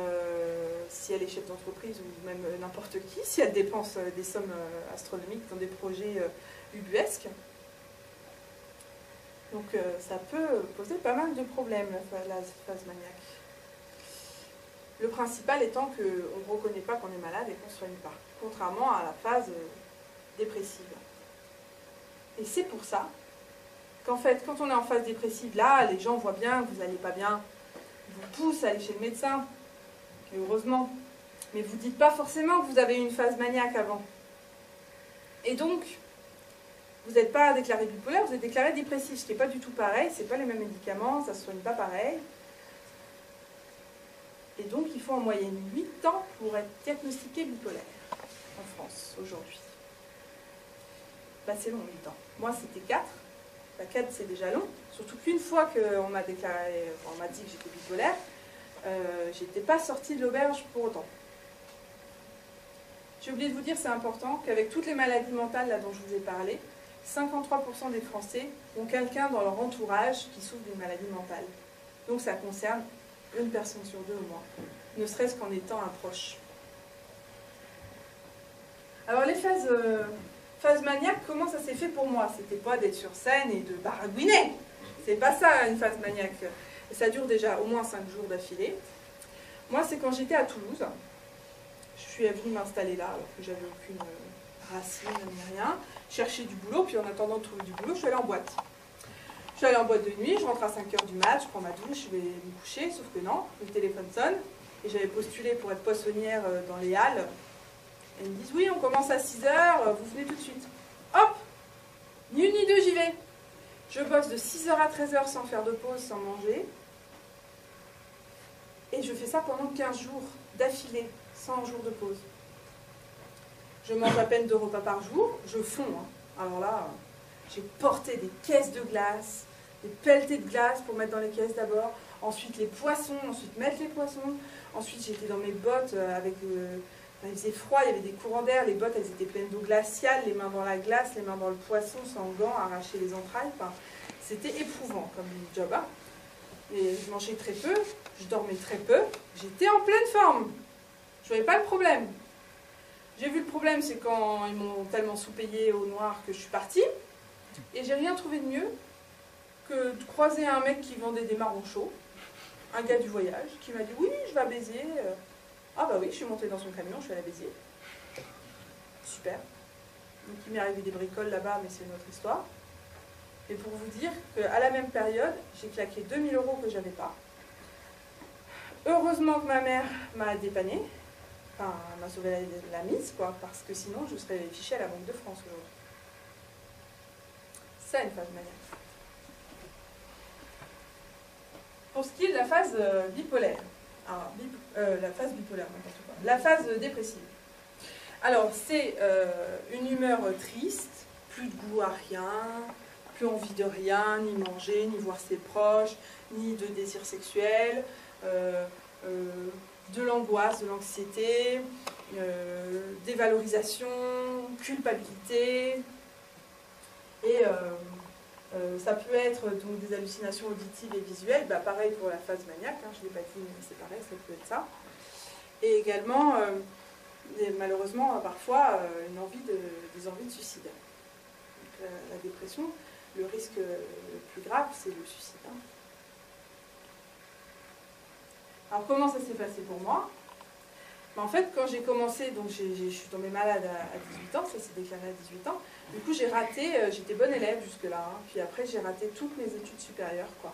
si elle est chef d'entreprise ou même n'importe qui, si elle dépense des sommes astronomiques dans des projets ubuesques. Donc ça peut poser pas mal de problèmes, la phase maniaque. Le principal étant qu'on ne reconnaît pas qu'on est malade et qu'on ne se soigne pas, contrairement à la phase dépressive. Et c'est pour ça qu'en fait, quand on est en phase dépressive, là, les gens voient bien que vous n'allez pas bien, ils vous poussent à aller chez le médecin, et heureusement. Mais vous ne dites pas forcément que vous avez eu une phase maniaque avant. Et donc, vous n'êtes pas déclaré bipolaire, vous êtes déclaré dépressif, ce qui n'est pas du tout pareil, ce n'est pas les mêmes médicaments, ça ne se soigne pas pareil. Et donc, il faut en moyenne 8 ans pour être diagnostiqué bipolaire en France aujourd'hui. Bah, c'est long, 8 ans. Moi, c'était 4. 4, c'est déjà long. Surtout qu'une fois qu'on m'a déclaré, on m'a dit que j'étais bipolaire, j'étais pas sortie de l'auberge pour autant. J'ai oublié de vous dire, c'est important, qu'avec toutes les maladies mentales là, dont je vous ai parlé, 53% des Français ont quelqu'un dans leur entourage qui souffre d'une maladie mentale. Donc ça concerne une personne sur 2 au moins, ne serait-ce qu'en étant un proche. Alors les phases maniaques, comment ça s'est fait pour moi? C'était pas d'être sur scène et de baragouiner. C'est pas ça une phase maniaque. Ça dure déjà au moins 5 jours d'affilée. Moi, c'est quand j'étais à Toulouse. Je suis venue m'installer là, alors que j'avais aucune racine ni rien. Chercher du boulot, puis en attendant de trouver du boulot, je suis allée en boîte. Je suis allée en boîte de nuit, je rentre à 5h du mat, je prends ma douche, je vais me coucher, sauf que non, le téléphone sonne. Et j'avais postulé pour être poissonnière dans les Halles. Et ils me disent, oui, on commence à 6h, vous venez tout de suite. Hop, ni une ni deux, j'y vais. Je bosse de 6h à 13h sans faire de pause, sans manger. Et je fais ça pendant 15 jours d'affilée, sans jour de pause. Je mange à peine 2 repas par jour, je fonds. Hein. Alors là, j'ai porté des caisses de glace, des pelletées de glace pour mettre dans les caisses d'abord. Ensuite les poissons, ensuite mettre les poissons. Ensuite j'étais dans mes bottes avec... il faisait froid, il y avait des courants d'air, les bottes elles étaient pleines d'eau glaciale, les mains dans la glace, les mains dans le poisson, sans gants, arracher les entrailles. Enfin, c'était éprouvant comme job. Hein. Et je mangeais très peu, je dormais très peu, j'étais en pleine forme. Je voyais pas le problème. J'ai vu le problème, c'est quand ils m'ont tellement sous-payé au noir que je suis partie. Et j'ai rien trouvé de mieux que de croiser un mec qui vendait des marrons chauds, un gars du voyage, qui m'a dit « Oui, je vais à Béziers. » Ah bah oui, je suis montée dans son camion, je suis allée à Béziers. Super. Donc il m'est arrivé des bricoles là-bas, mais c'est une autre histoire. Et pour vous dire qu'à la même période, j'ai claqué 2000 € que j'avais pas. Heureusement que ma mère m'a dépannée, enfin, m'a sauvé la mise, quoi, parce que sinon je serais fichée à la Banque de France aujourd'hui. Ça, une phase maniaque. Pour ce qui est de la phase bipolaire, alors, la phase bipolaire, n'importe quoi, la phase dépressive. Alors, c'est une humeur triste, plus de goût à rien, plus envie de rien, ni manger, ni voir ses proches, ni de désir sexuel, de l'angoisse, de l'anxiété, dévalorisation, culpabilité, et ça peut être donc des hallucinations auditives et visuelles, bah, pareil pour la phase maniaque, hein, je ne l'ai pas dit, mais c'est pareil, ça peut être ça. Et également, malheureusement, parfois, des envies de suicide. Donc, la dépression, le risque le plus grave, c'est le suicide. Hein. Alors comment ça s'est passé pour moi? En fait, quand j'ai commencé, donc je suis tombée malade à 18 ans, ça s'est déclaré à 18 ans. Du coup, j'ai raté, j'étais bonne élève jusque-là, hein, puis après j'ai raté toutes mes études supérieures, quoi.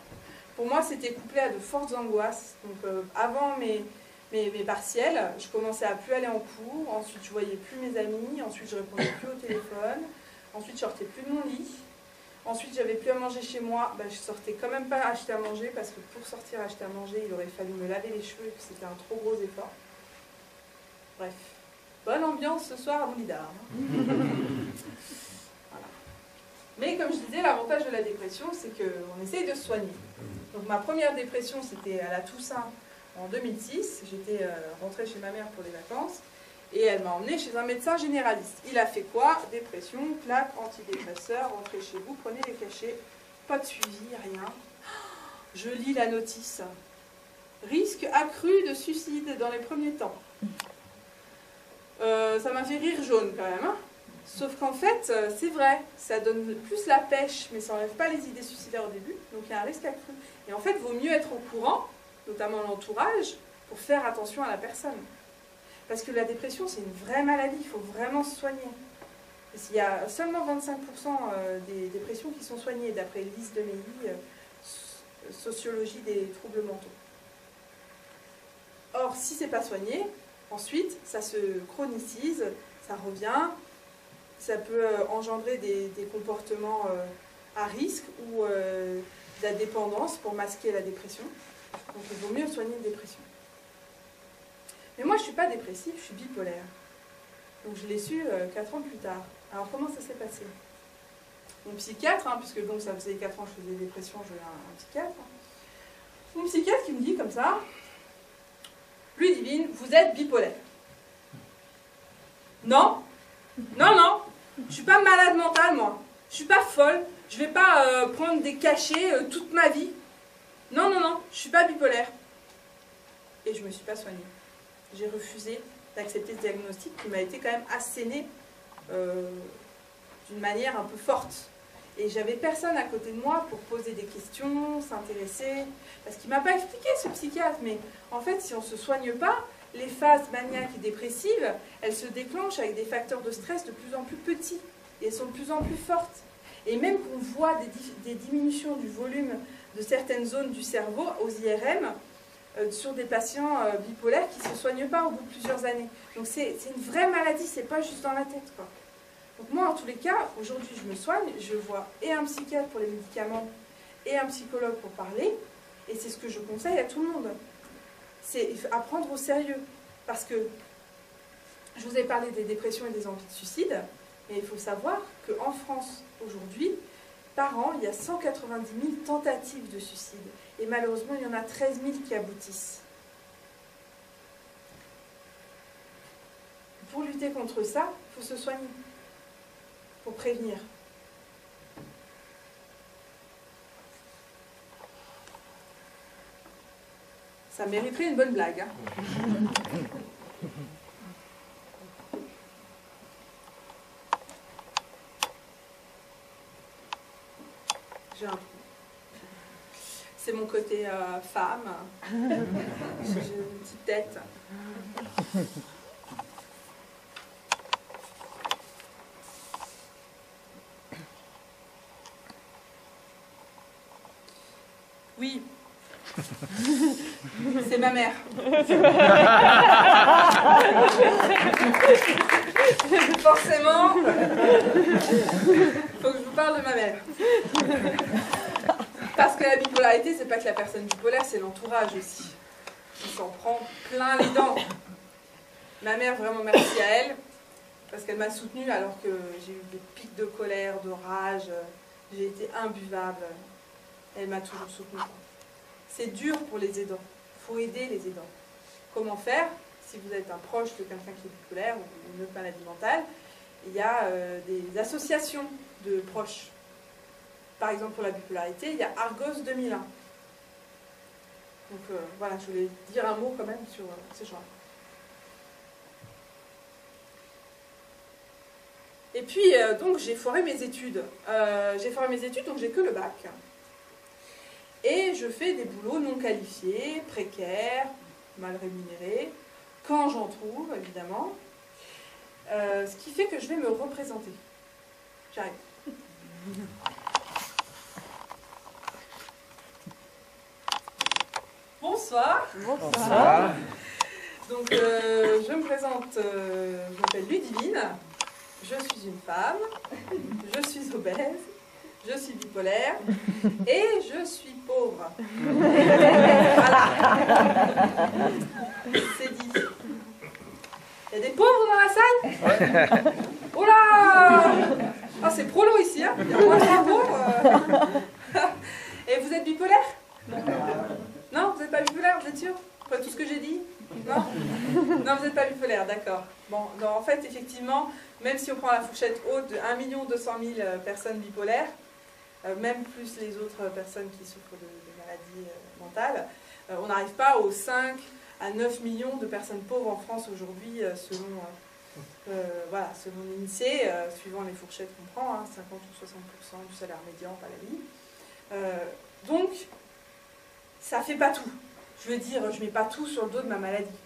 Pour moi, c'était couplé à de fortes angoisses. Donc avant mes mes partiels, je commençais à plus aller en cours, ensuite je voyais plus mes amis, ensuite je répondais plus au téléphone, ensuite je sortais plus de mon lit, ensuite j'avais plus à manger chez moi, je sortais quand même pas acheter à manger parce que pour sortir acheter à manger, il aurait fallu me laver les cheveux et que c'était un trop gros effort. Bref, bonne ambiance ce soir à mon lit d'art. Voilà. Mais comme je disais, l'avantage de la dépression, c'est qu'on essaye de se soigner. Donc ma première dépression, c'était à la Toussaint en 2006. J'étais rentrée chez ma mère pour les vacances et elle m'a emmenée chez un médecin généraliste. Il a fait quoi? Dépression, plaque, antidépresseur, rentrez chez vous, prenez les cachets. Pas de suivi, rien. Je lis la notice. Risque accru de suicide dans les premiers temps. Ça m'a fait rire jaune quand même. Hein, sauf qu'en fait, c'est vrai, ça donne plus la pêche, mais ça n'enlève pas les idées suicidaires au début. Donc il y a un risque accru. Et en fait, il vaut mieux être au courant, notamment l'entourage, pour faire attention à la personne. Parce que la dépression, c'est une vraie maladie, il faut vraiment se soigner. Il y a seulement 25% des dépressions qui sont soignées, d'après Lise Demeilly, Sociologie des troubles mentaux. Or, si ce n'est pas soigné, ensuite, ça se chronicise, ça revient, ça peut engendrer des comportements à risque ou de la dépendance pour masquer la dépression. Donc il vaut mieux soigner une dépression. Mais moi, je ne suis pas dépressive, je suis bipolaire. Donc je l'ai su 4 ans plus tard. Alors comment ça s'est passé? Mon psychiatre, puisque donc ça faisait 4 ans que je faisais des dépressions, je voulais un psychiatre. Mon psychiatre qui me dit comme ça, Ludivine, vous êtes bipolaire. Non, non, non, je ne suis pas malade mentale, moi. Je ne suis pas folle, je ne vais pas prendre des cachets toute ma vie. Non, non, non, je ne suis pas bipolaire. Et je ne me suis pas soignée. J'ai refusé d'accepter ce diagnostic qui m'a été quand même asséné d'une manière un peu forte. Et j'avais personne à côté de moi pour poser des questions, s'intéresser. Parce qu'il ne m'a pas expliqué, ce psychiatre. Mais en fait, si on ne se soigne pas, les phases maniaques et dépressives, elles se déclenchent avec des facteurs de stress de plus en plus petits. Et elles sont de plus en plus fortes. Et même qu'on voit des diminutions du volume de certaines zones du cerveau aux IRM sur des patients bipolaires qui ne se soignent pas au bout de plusieurs années. Donc c'est une vraie maladie, c'est pas juste dans la tête, quoi. Donc moi, en tous les cas, aujourd'hui, je me soigne, je vois et un psychiatre pour les médicaments et un psychologue pour parler, et c'est ce que je conseille à tout le monde. C'est à prendre au sérieux, parce que je vous ai parlé des dépressions et des envies de suicide, mais il faut savoir qu'en France, aujourd'hui, par an, il y a 190 000 tentatives de suicide, et malheureusement, il y en a 13 000 qui aboutissent. Pour lutter contre ça, il faut se soigner. Pour prévenir. Ça mériterait une bonne blague. J'ai un trou. C'est mon côté femme. J'ai une petite tête. Oui, c'est ma mère. Forcément, il faut que je vous parle de ma mère. Parce que la bipolarité, c'est pas que la personne bipolaire, c'est l'entourage aussi. Il s'en prend plein les dents. Ma mère, vraiment merci à elle, parce qu'elle m'a soutenue alors que j'ai eu des pics de colère, de rage, j'ai été imbuvable. Elle m'a toujours soutenue. C'est dur pour les aidants. Il faut aider les aidants. Comment faire? Si vous êtes un proche de quelqu'un qui est bipolaire ou une autre maladie mentale, il y a des associations de proches. Par exemple, pour la bipolarité, il y a Argos 2001. Donc voilà, je voulais dire un mot quand même sur ces gens-là. Et puis, donc, j'ai foiré mes études. Donc j'ai que le bac. Et je fais des boulots non qualifiés, précaires, mal rémunérés, quand j'en trouve, évidemment. Ce qui fait que je vais me représenter. J'arrive. Bonsoir. Bonsoir. je me présente, je m'appelle Ludivine, je suis une femme, je suis obèse, je suis bipolaire et je suis pauvre. Voilà. C'est dit. Il y a des pauvres dans la salle? Oh là! Ah, c'est prolo ici, hein? Il y a moins de 3 pauvres. Et vous êtes bipolaire? Non, vous n'êtes pas bipolaire, vous êtes sûr? Après tout ce que j'ai dit? Non? Non, vous n'êtes pas bipolaire, d'accord. Bon, donc, en fait, effectivement, même si on prend la fourchette haute de 1 200 000 personnes bipolaires, même plus les autres personnes qui souffrent de maladies mentales, on n'arrive pas aux 5 à 9 millions de personnes pauvres en France aujourd'hui, voilà, selon l'INSEE, suivant les fourchettes qu'on prend, hein, 50 ou 60% du salaire médian par la vie. Donc, ça ne fait pas tout. Je veux dire, je ne mets pas tout sur le dos de ma maladie.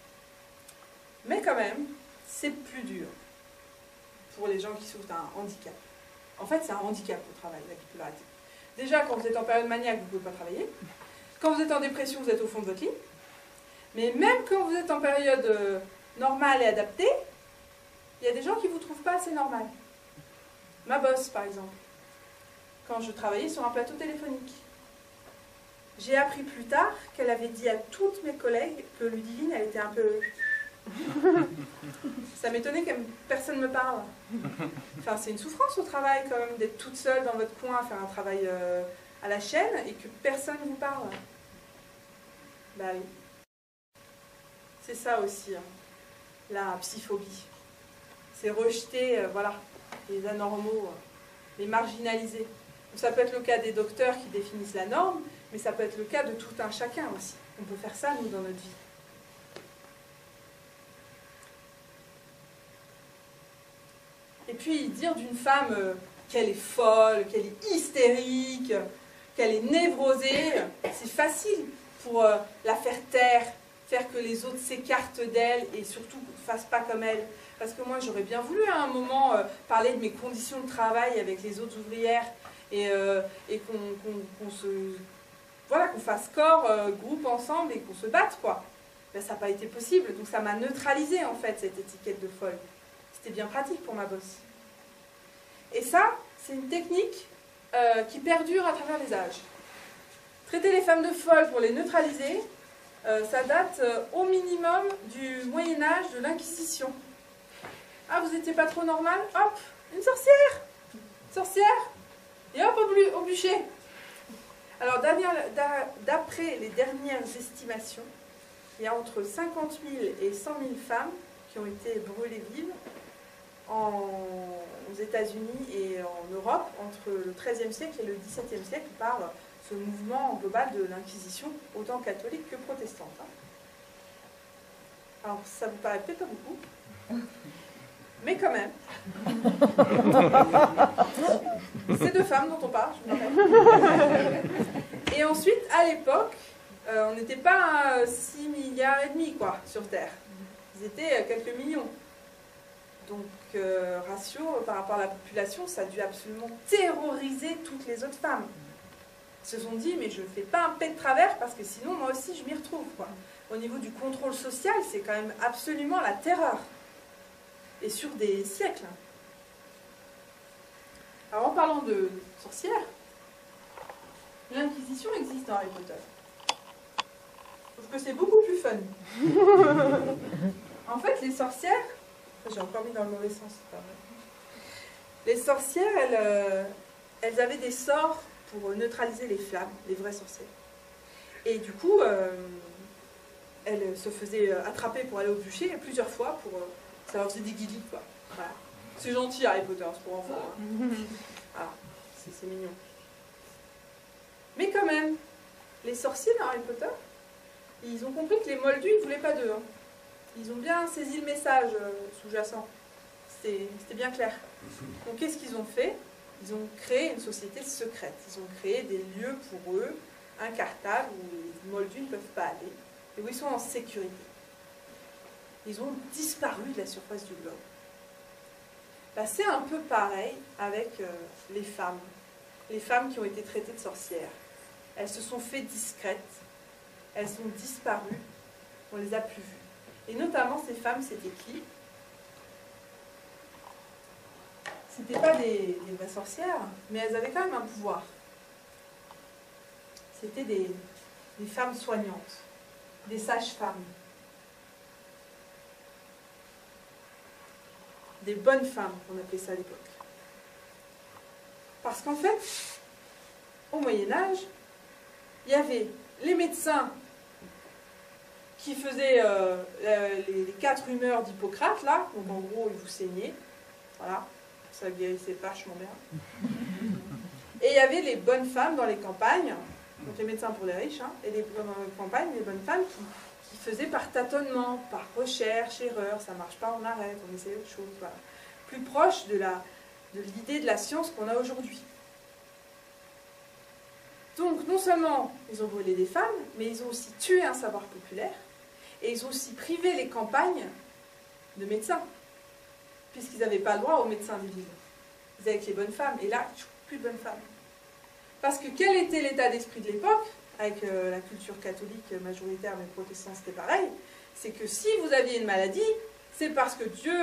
Mais quand même, c'est plus dur pour les gens qui souffrent d'un handicap. En fait, c'est un handicap au travail, la bipolarité. Déjà, quand vous êtes en période maniaque, vous ne pouvez pas travailler. Quand vous êtes en dépression, vous êtes au fond de votre lit. Mais même quand vous êtes en période normale et adaptée, il y a des gens qui ne vous trouvent pas assez normal. Ma boss, par exemple, quand je travaillais sur un plateau téléphonique. J'ai appris plus tard qu'elle avait dit à toutes mes collègues que Ludivine, elle était un peu... Ça m'étonnait que personne ne me parle. Enfin, c'est une souffrance au travail quand même d'être toute seule dans votre coin à faire un travail à la chaîne et que personne ne vous parle. Bah oui. C'est ça aussi, hein, la psyphobie. C'est rejeter, voilà, les anormaux, les marginalisés. Donc, ça peut être le cas des docteurs qui définissent la norme, mais ça peut être le cas de tout un chacun aussi. On peut faire ça, nous, dans notre vie. Et puis, dire d'une femme qu'elle est folle, qu'elle est hystérique, qu'elle est névrosée, c'est facile pour la faire taire, faire que les autres s'écartent d'elle et surtout ne fassent pas comme elle. Parce que moi, j'aurais bien voulu à un moment parler de mes conditions de travail avec les autres ouvrières et qu'on se... Voilà, qu'on fasse corps, groupe ensemble et qu'on se batte, quoi. Ben, ça n'a pas été possible, donc ça m'a neutralisé en fait, cette étiquette de folle. C'était bien pratique pour ma boss. Et ça, c'est une technique qui perdure à travers les âges. Traiter les femmes de folles pour les neutraliser, ça date au minimum du Moyen-Âge, de l'Inquisition. Ah, vous n'étiez pas trop normal? Hop, une sorcière! Sorcière! Et hop, au bûcher! Alors, d'après les dernières estimations, il y a entre 50 000 et 100 000 femmes qui ont été brûlées vives aux États-Unis et en Europe entre le XIIIe siècle et le XVIIe siècle par ce mouvement global de l'Inquisition, autant catholique que protestante. Alors, ça vous paraît peut-être pas beaucoup, mais quand même. C'est deux femmes dont on parle, je vous rappelle. Et ensuite, à l'époque, on n'était pas à 6 milliards et demi, quoi, sur Terre. Ils étaient quelques millions. Donc, ratio par rapport à la population, ça a dû absolument terroriser toutes les autres femmes. Elles se sont dit, mais je ne fais pas un pet de travers parce que sinon, moi aussi, je m'y retrouve, quoi. Au niveau du contrôle social, c'est quand même absolument la terreur. Et sur des siècles. Alors, en parlant de sorcières, l'Inquisition existe dans Harry Potter. Sauf que c'est beaucoup plus fun. En fait, les sorcières... J'ai encore mis dans le mauvais sens, c'est pas vrai. Les sorcières, elles avaient des sorts pour neutraliser les flammes, les vraies sorcières. Et du coup, elles se faisaient attraper pour aller au bûcher plusieurs fois, ça leur faisait des guillis, quoi. Voilà. C'est gentil Harry Potter, c'est pour enfants. Hein. Voilà, c'est mignon. Mais quand même, les sorciers dans Harry Potter, ils ont compris que les moldus, ils ne voulaient pas d'eux. Hein. Ils ont bien saisi le message sous-jacent. C'était bien clair. Donc qu'est-ce qu'ils ont fait? Ils ont créé une société secrète. Ils ont créé des lieux pour eux, incartables, où les moldus ne peuvent pas aller, et où ils sont en sécurité. Ils ont disparu de la surface du globe. Bah, c'est un peu pareil avec les femmes. Les femmes qui ont été traitées de sorcières. Elles se sont fait discrètes. Elles ont disparu. On ne les a plus vues. Et notamment, ces femmes, c'était qui? C'était pas des vraies sorcières, mais elles avaient quand même un pouvoir. C'était des femmes soignantes, des sages-femmes, des bonnes femmes, on appelait ça à l'époque. Parce qu'en fait, au Moyen-Âge, il y avait les médecins qui faisaient les 4 humeurs d'Hippocrate, là, donc en gros, ils vous saignaient, voilà, ça guérissait vachement bien. Et il y avait les bonnes femmes dans les campagnes, donc les médecins pour les riches, hein, et dans les campagnes, les bonnes femmes qui faisaient par tâtonnement, par recherche, erreur, ça marche pas, on arrête, on essaie autre chose, voilà. Plus proche de l'idée de la science qu'on a aujourd'hui. Donc, non seulement ils ont brûlé des femmes, mais ils ont aussi tué un savoir populaire, et ils ont aussi privé les campagnes de médecins, puisqu'ils n'avaient pas le droit aux médecins des villes. Ils avaient que les bonnes femmes, et là, plus de bonnes femmes. Parce que quel était l'état d'esprit de l'époque, avec la culture catholique majoritaire, mais protestante c'était pareil, c'est que si vous aviez une maladie, c'est parce que Dieu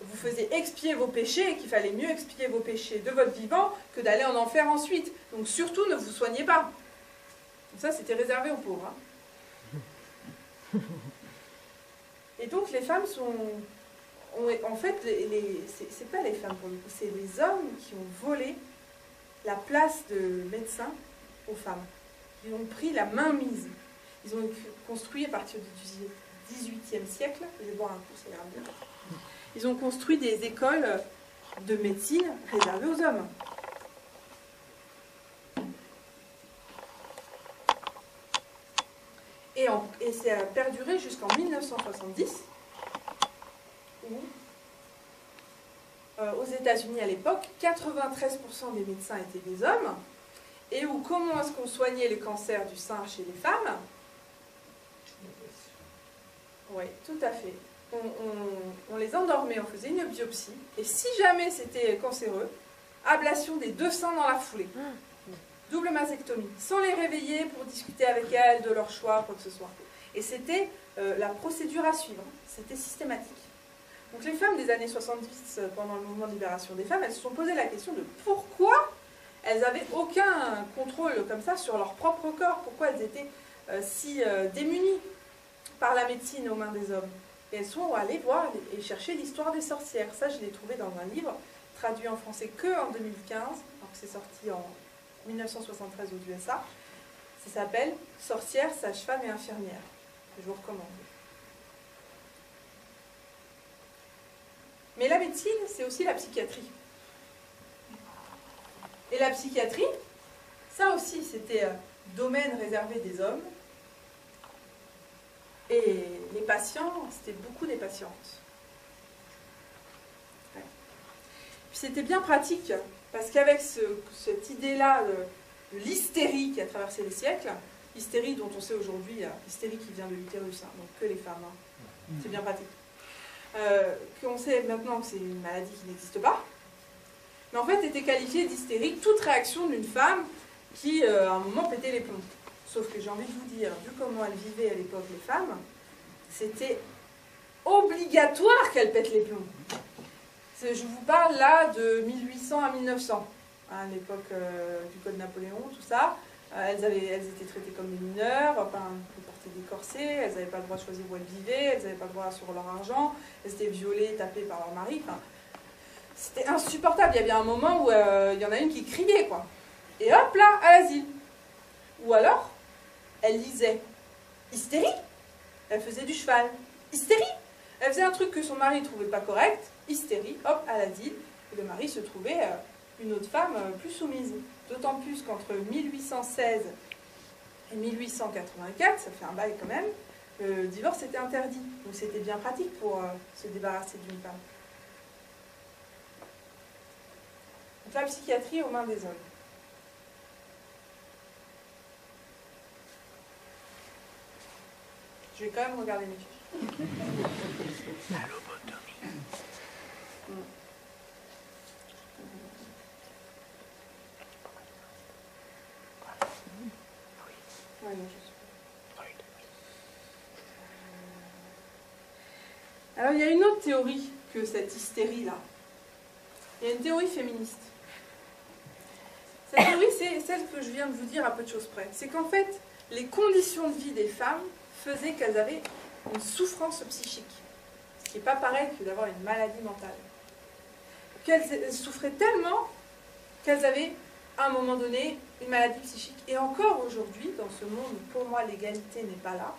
vous faisait expier vos péchés, et qu'il fallait mieux expier vos péchés de votre vivant que d'aller en enfer ensuite. Donc surtout, ne vous soignez pas. Donc ça, c'était réservé aux pauvres. Hein. Et donc les femmes sont... En fait, c'est pas les femmes pour le coup, c'est les hommes qui ont volé la place de médecin aux femmes. Ils ont pris la mainmise. Ils ont construit à partir du XVIIIe siècle, je vais boire un coup, ça ira bien. Ils ont construit des écoles de médecine réservées aux hommes. Et ça a perduré jusqu'en 1970, où, aux États-Unis à l'époque, 93% des médecins étaient des hommes, et où comment est-ce qu'on soignait les cancers du sein chez les femmes? Oui, tout à fait. On les endormait, on faisait une biopsie, et si jamais c'était cancéreux, ablation des 2 seins dans la foulée. Double mastectomie, sans les réveiller pour discuter avec elles de leur choix, quoi que ce soit. Et c'était la procédure à suivre, c'était systématique. Donc les femmes des années 70, pendant le mouvement de libération des femmes, elles se sont posé la question de pourquoi elles n'avaient aucun contrôle comme ça sur leur propre corps, pourquoi elles étaient si démunies par la médecine aux mains des hommes. Et elles sont allées voir et chercher l'histoire des sorcières. Ça, je l'ai trouvé dans un livre traduit en français qu'en 2015, alors que c'est sorti en 1973 aux USA. Ça s'appelle « Sorcières, sages-femmes et infirmières ». Je vous recommande. Mais la médecine, c'est aussi la psychiatrie. Et la psychiatrie, ça aussi, c'était domaine réservé des hommes. Et les patients, c'était beaucoup des patientes. Ouais. Puis c'était bien pratique, parce qu'avec cette idée-là de l'hystérie qui a traversé les siècles, l'hystérie dont on sait aujourd'hui, l'hystérie qui vient de l'utérus, hein, donc que les femmes, hein, c'est bien pratique. Qu'on sait maintenant que c'est une maladie qui n'existe pas, mais en fait était qualifiée d'hystérique toute réaction d'une femme qui, à un moment, pétait les plombs. Sauf que j'ai envie de vous dire, vu comment elles vivaient à l'époque les femmes, c'était obligatoire qu'elles pètent les plombs. Je vous parle là de 1800 à 1900, hein, l'époque du Code Napoléon, tout ça. Elles étaient traitées comme des mineurs, enfin, elles portaient des corsets, elles n'avaient pas le droit de choisir où elles vivaient, elles n'avaient pas le droit sur leur argent, elles étaient violées, tapées par leur mari. Enfin, c'était insupportable. Il y avait un moment où il y en a une qui criait, quoi. Et hop là, à l'asile. Ou alors, elle lisait hystérie, elle faisait du cheval, hystérie, elle faisait un truc que son mari ne trouvait pas correct, hystérie, hop, à l'asile, et le mari se trouvait une autre femme plus soumise. D'autant plus qu'entre 1816 et 1884, ça fait un bail quand même, le divorce était interdit. Donc c'était bien pratique pour se débarrasser d'une femme. Donc la psychiatrie aux mains des hommes. Je vais quand même regarder mes fiches. La lobotomie. Ouais, non, je suis... Alors il y a une autre théorie que cette hystérie-là. Il y a une théorie féministe. Cette théorie, c'est celle que je viens de vous dire à peu de choses près. C'est qu'en fait, les conditions de vie des femmes faisaient qu'elles avaient une souffrance psychique. Ce qui n'est pas pareil que d'avoir une maladie mentale. Qu'elles souffraient tellement qu'elles avaient, à un moment donné, une maladie psychique. Et encore aujourd'hui, dans ce monde où pour moi l'égalité n'est pas là,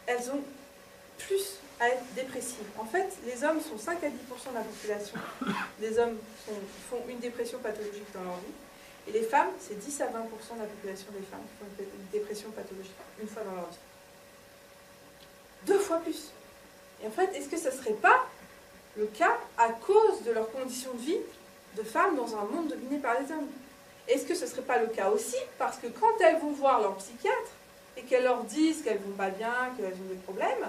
elles ont plus à être dépressives. En fait, les hommes sont 5 à 10% de la population. Les hommes font une dépression pathologique dans leur vie. Et les femmes, c'est 10 à 20% de la population des femmes qui font une dépression pathologique une fois dans leur vie. 2 fois plus. Et en fait, est-ce que ce ne serait pas le cas à cause de leurs conditions de vie de femmes dans un monde dominé par les hommes? Est-ce que ce ne serait pas le cas aussi parce que quand elles vont voir leur psychiatre et qu'elles leur disent qu'elles ne vont pas bien, qu'elles ont des problèmes,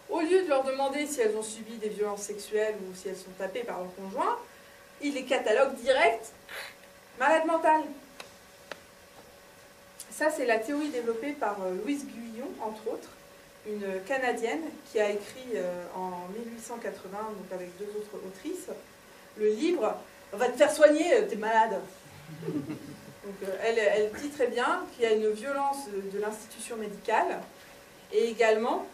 au lieu de leur demander si elles ont subi des violences sexuelles ou si elles sont tapées par leur conjoint, ils les cataloguent direct malades mentales. Ça, c'est la théorie développée par Louise Guyon, entre autres, une Canadienne qui a écrit en 1880, donc avec 2 autres autrices, le livre « On va te faire soigner, t'es malade ». Donc, elle dit très bien qu'il y a une violence de l'institution médicale et également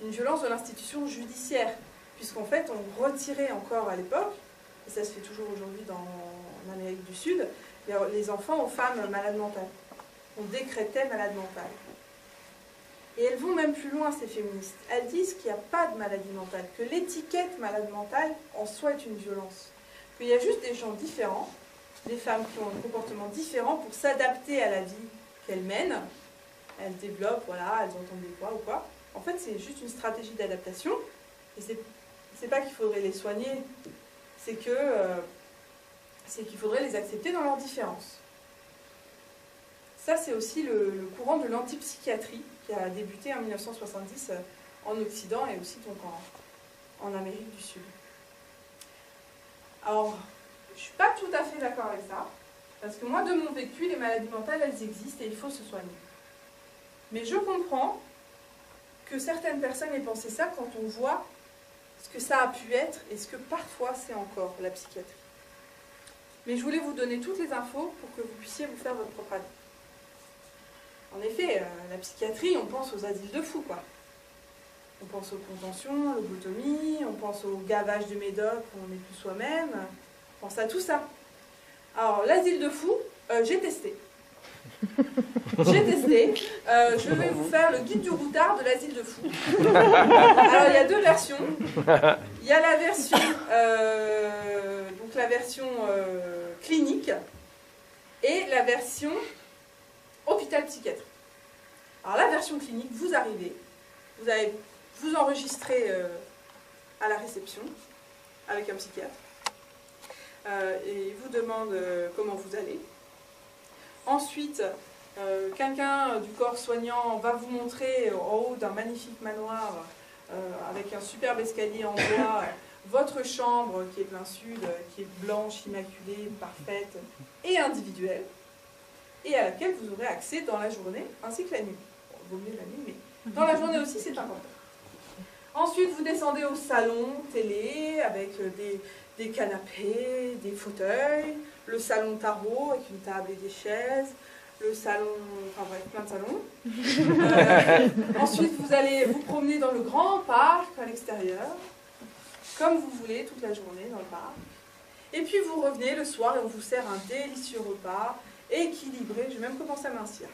une violence de l'institution judiciaire, puisqu'en fait on retirait encore à l'époque, et ça se fait toujours aujourd'hui en Amérique du Sud, les enfants aux femmes malades mentales. On décrétait malade mentale. Et elles vont même plus loin, ces féministes. Elles disent qu'il n'y a pas de maladie mentale, que l'étiquette malade mentale en soi est une violence. Qu'il y a juste des gens différents, des femmes qui ont un comportement différent pour s'adapter à la vie qu'elles mènent. Elles développent, voilà, elles entendent des voix ou quoi. En fait, c'est juste une stratégie d'adaptation. Et c'est pas qu'il faudrait les soigner, c'est qu'il faudrait les accepter dans leurs différences. Ça, c'est aussi le courant de l'antipsychiatrie qui a débuté en 1970 en Occident et aussi donc en Amérique du Sud. Alors, je ne suis pas tout à fait d'accord avec ça, parce que moi, de mon vécu, les maladies mentales, elles existent et il faut se soigner. Mais je comprends que certaines personnes aient pensé ça quand on voit ce que ça a pu être et ce que parfois c'est encore la psychiatrie. Mais je voulais vous donner toutes les infos pour que vous puissiez vous faire votre propre avis. En effet, la psychiatrie, on pense aux asiles de fous, quoi. On pense aux contentions, à lobotomie, on pense au gavage de médoc où on n'est plus soi-même, on pense à tout ça. Alors, l'asile de fous, j'ai testé. J'ai testé. Je vais vous faire le guide du routard de l'asile de fous. Alors, il y a 2 versions. Il y a la version, donc la version clinique et la version hôpital psychiatrique. Alors, la version clinique, vous arrivez, vous allez vous enregistrer à la réception avec un psychiatre et il vous demande comment vous allez. Ensuite, quelqu'un du corps soignant va vous montrer en haut d'un magnifique manoir avec un superbe escalier en bois votre chambre qui est plein sud, qui est blanche, immaculée, parfaite et individuelle, et à laquelle vous aurez accès dans la journée ainsi que la nuit. Bon, vaut mieux la nuit, mais dans la journée aussi, c'est important. Ensuite, vous descendez au salon télé avec des canapés, des fauteuils, le salon tarot avec une table et des chaises, le salon, enfin bref, plein de salons. Ensuite, vous allez vous promener dans le grand parc à l'extérieur, comme vous voulez, toute la journée dans le parc. Et puis vous revenez le soir et on vous sert un délicieux repas, équilibré. J'ai même commencé à mincir.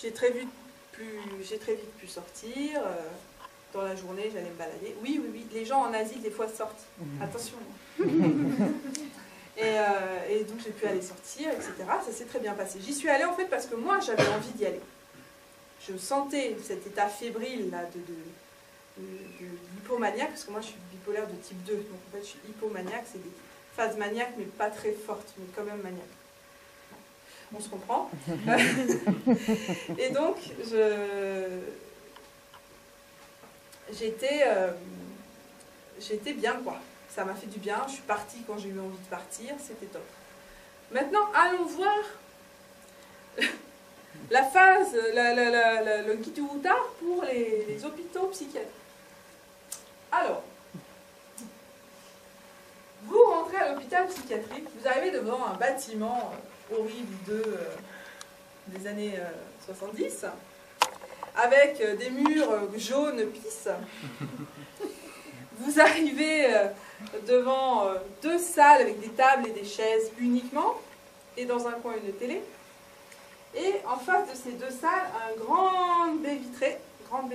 J'ai très vite pu sortir. Dans la journée, j'allais me balader. Oui, les gens en asile, des fois, sortent. Attention. Et donc, j'ai pu aller sortir, etc. Ça s'est très bien passé. J'y suis allée, en fait, parce que moi, j'avais envie d'y aller. Je sentais cet état fébrile, là, de l'hypomaniaque, parce que moi, je suis bipolaire de type 2. Donc, en fait, je suis hypomaniaque. C'est des phases maniaques, mais pas très fortes, mais quand même maniaques. On se comprend. Et donc, j'étais bien, quoi. Ça m'a fait du bien. Je suis partie quand j'ai eu envie de partir. C'était top. Maintenant, allons voir le guide du routard pour les hôpitaux psychiatriques. Alors, vous rentrez à l'hôpital psychiatrique, vous arrivez devant un bâtiment horrible des années 70, avec des murs jaunes pisse. Vous arrivez devant deux salles avec des tables et des chaises uniquement, et dans un coin une télé. Et en face de ces deux salles, une grande baie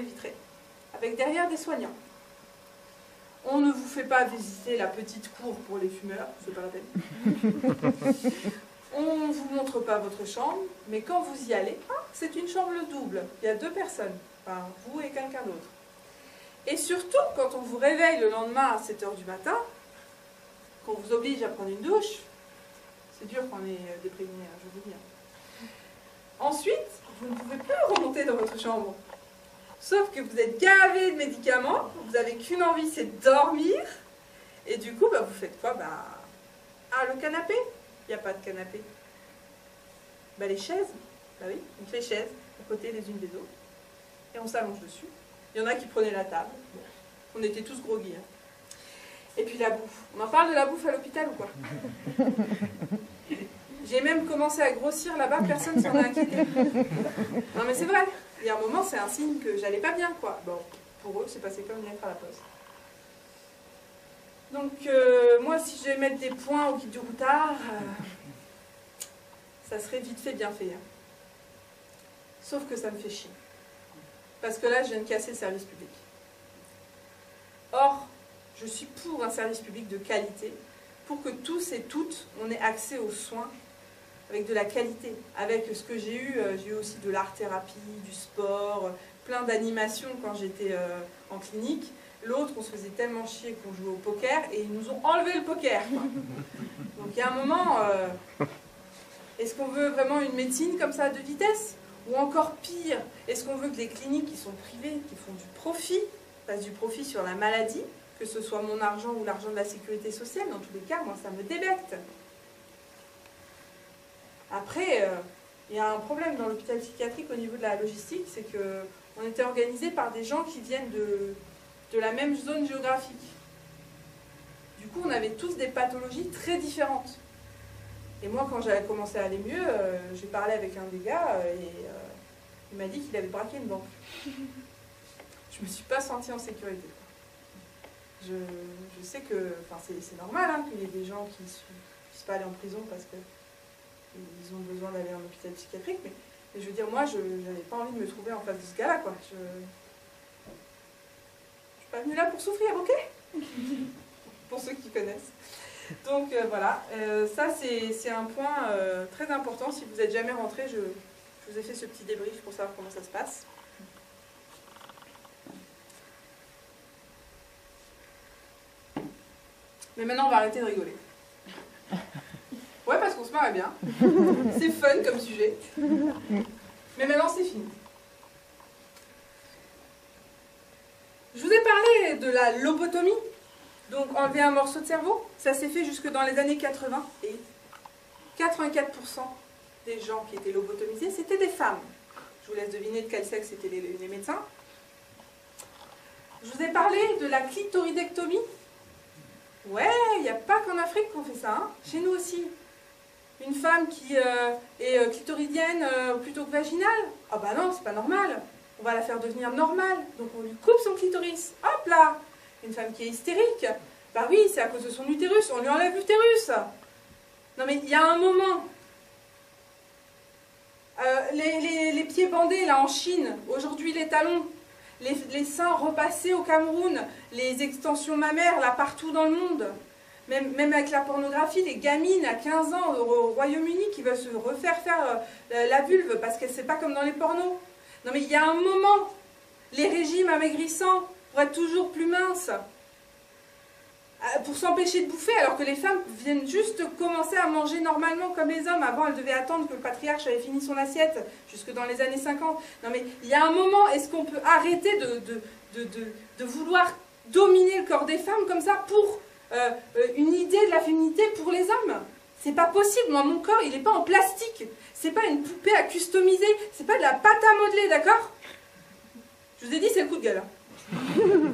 vitrée, avec derrière des soignants. On ne vous fait pas visiter la petite cour pour les fumeurs, c'est pas la peine. On ne vous montre pas votre chambre, mais quand vous y allez, c'est une chambre double. Il y a deux personnes, enfin, vous et quelqu'un d'autre. Et surtout, quand on vous réveille le lendemain à 7 h du matin, qu'on vous oblige à prendre une douche, c'est dur quand on est déprimé, je vous dis bien. Ensuite, vous ne pouvez plus remonter dans votre chambre. Sauf que vous êtes gavé de médicaments, vous n'avez qu'une envie, c'est de dormir. Et du coup, vous faites quoi? Le canapé. Il n'y a pas de canapé. Les chaises. Oui, donc les chaises, à côté les unes des autres. Et on s'allonge dessus. Il y en a qui prenaient la table. On était tous groggy. Et puis la bouffe. On en parle de la bouffe à l'hôpital ou quoi? J'ai même commencé à grossir là-bas, personne s'en est inquiété. Non mais c'est vrai, il y a un moment c'est un signe que j'allais pas bien quoi. Bon, pour eux c'est passé comme une lettre à la poste. Donc moi si je devais mettre des points au guide du routard, ça serait vite fait bien fait. Sauf que ça me fait chier. Parce que là je viens de casser le service public. Or, je suis pour un service public de qualité, pour que tous et toutes on ait accès aux soins avec de la qualité, avec ce que j'ai eu aussi de l'art-thérapie, du sport, plein d'animations quand j'étais en clinique. L'autre, on se faisait tellement chier qu'on jouait au poker et ils nous ont enlevé le poker. Quoi. Donc il y a un moment, est-ce qu'on veut vraiment une médecine comme ça à deux vitesses? Ou encore pire, est-ce qu'on veut que les cliniques qui sont privées, qui font du profit, fassent du profit sur la maladie, que ce soit mon argent ou l'argent de la sécurité sociale? Dans tous les cas, moi ça me débecte. Après, il y a un problème dans l'hôpital psychiatrique au niveau de la logistique, c'est qu'on était organisé par des gens qui viennent de la même zone géographique. Du coup, on avait tous des pathologies très différentes. Et moi, quand j'avais commencé à aller mieux, j'ai parlé avec un des gars et il m'a dit qu'il avait braqué une banque. Je ne me suis pas sentie en sécurité. Je sais que c'est normal qu'il y ait des gens qui ne puissent pas aller en prison parce que ils ont besoin d'aller en hôpital psychiatrique, mais je veux dire, moi, je n'avais pas envie de me trouver en face de ce gars-là, quoi. Je ne suis pas venue là pour souffrir, ok? Pour ceux qui connaissent. Donc, voilà, ça, c'est un point très important. Si vous n'êtes jamais rentré, je vous ai fait ce petit débrief pour savoir comment ça se passe. Mais maintenant, on va arrêter de rigoler. Ouais, parce qu'on se marrait bien. C'est fun comme sujet. Mais maintenant, c'est fini. Je vous ai parlé de la lobotomie. Donc, enlever un morceau de cerveau. Ça s'est fait jusque dans les années 80. Et 84% des gens qui étaient lobotomisés, c'était des femmes. Je vous laisse deviner de quel sexe étaient les médecins. Je vous ai parlé de la clitoridectomie. Ouais, il n'y a pas qu'en Afrique qu'on fait ça. Hein. Chez nous aussi. Une femme qui est clitoridienne plutôt que vaginale, ah bah non, c'est pas normal. On va la faire devenir normale. Donc on lui coupe son clitoris. Hop là. Une femme qui est hystérique, bah oui, c'est à cause de son utérus. On lui enlève l'utérus. Non mais il y a un moment. Les pieds bandés là en Chine, aujourd'hui les talons, les seins repassés au Cameroun, les extensions mammaires là partout dans le monde. Même avec la pornographie, les gamines à 15 ans au Royaume-Uni qui veulent se refaire faire la vulve parce que c'est pas comme dans les pornos. Non mais il y a un moment, les régimes amaigrissants pour être toujours plus minces, pour s'empêcher de bouffer alors que les femmes viennent juste commencer à manger normalement comme les hommes. Avant, elles devaient attendre que le patriarche avait fini son assiette jusque dans les années 50. Non mais il y a un moment, est-ce qu'on peut arrêter de vouloir dominer le corps des femmes comme ça pour une idée de la féminité pour les hommes? C'est pas possible, moi mon corps il n'est pas en plastique. C'est pas une poupée à customiser, c'est pas de la pâte à modeler, d'accord? Je vous ai dit, c'est le coup de gueule. Hein.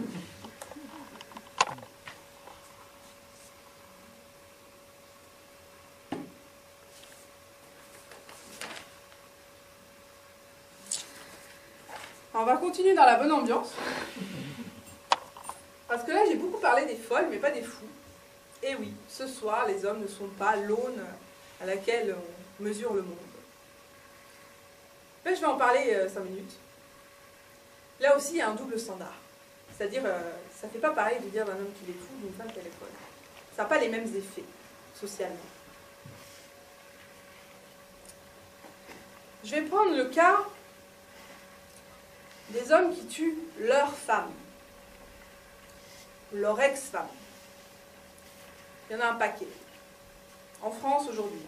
On va continuer dans la bonne ambiance. Parce que là, j'ai beaucoup parlé des folles, mais pas des fous. Et oui, ce soir, les hommes ne sont pas l'aune à laquelle on mesure le monde. Mais je vais en parler 5 minutes. Là aussi, il y a un double standard. C'est-à-dire, ça ne fait pas pareil de dire d'un homme qu'il est fou d'une femme qu'elle est folle. Ça n'a pas les mêmes effets, socialement. Je vais prendre le cas des hommes qui tuent leur femme, leur ex-femme. Il y en a un paquet. En France, aujourd'hui.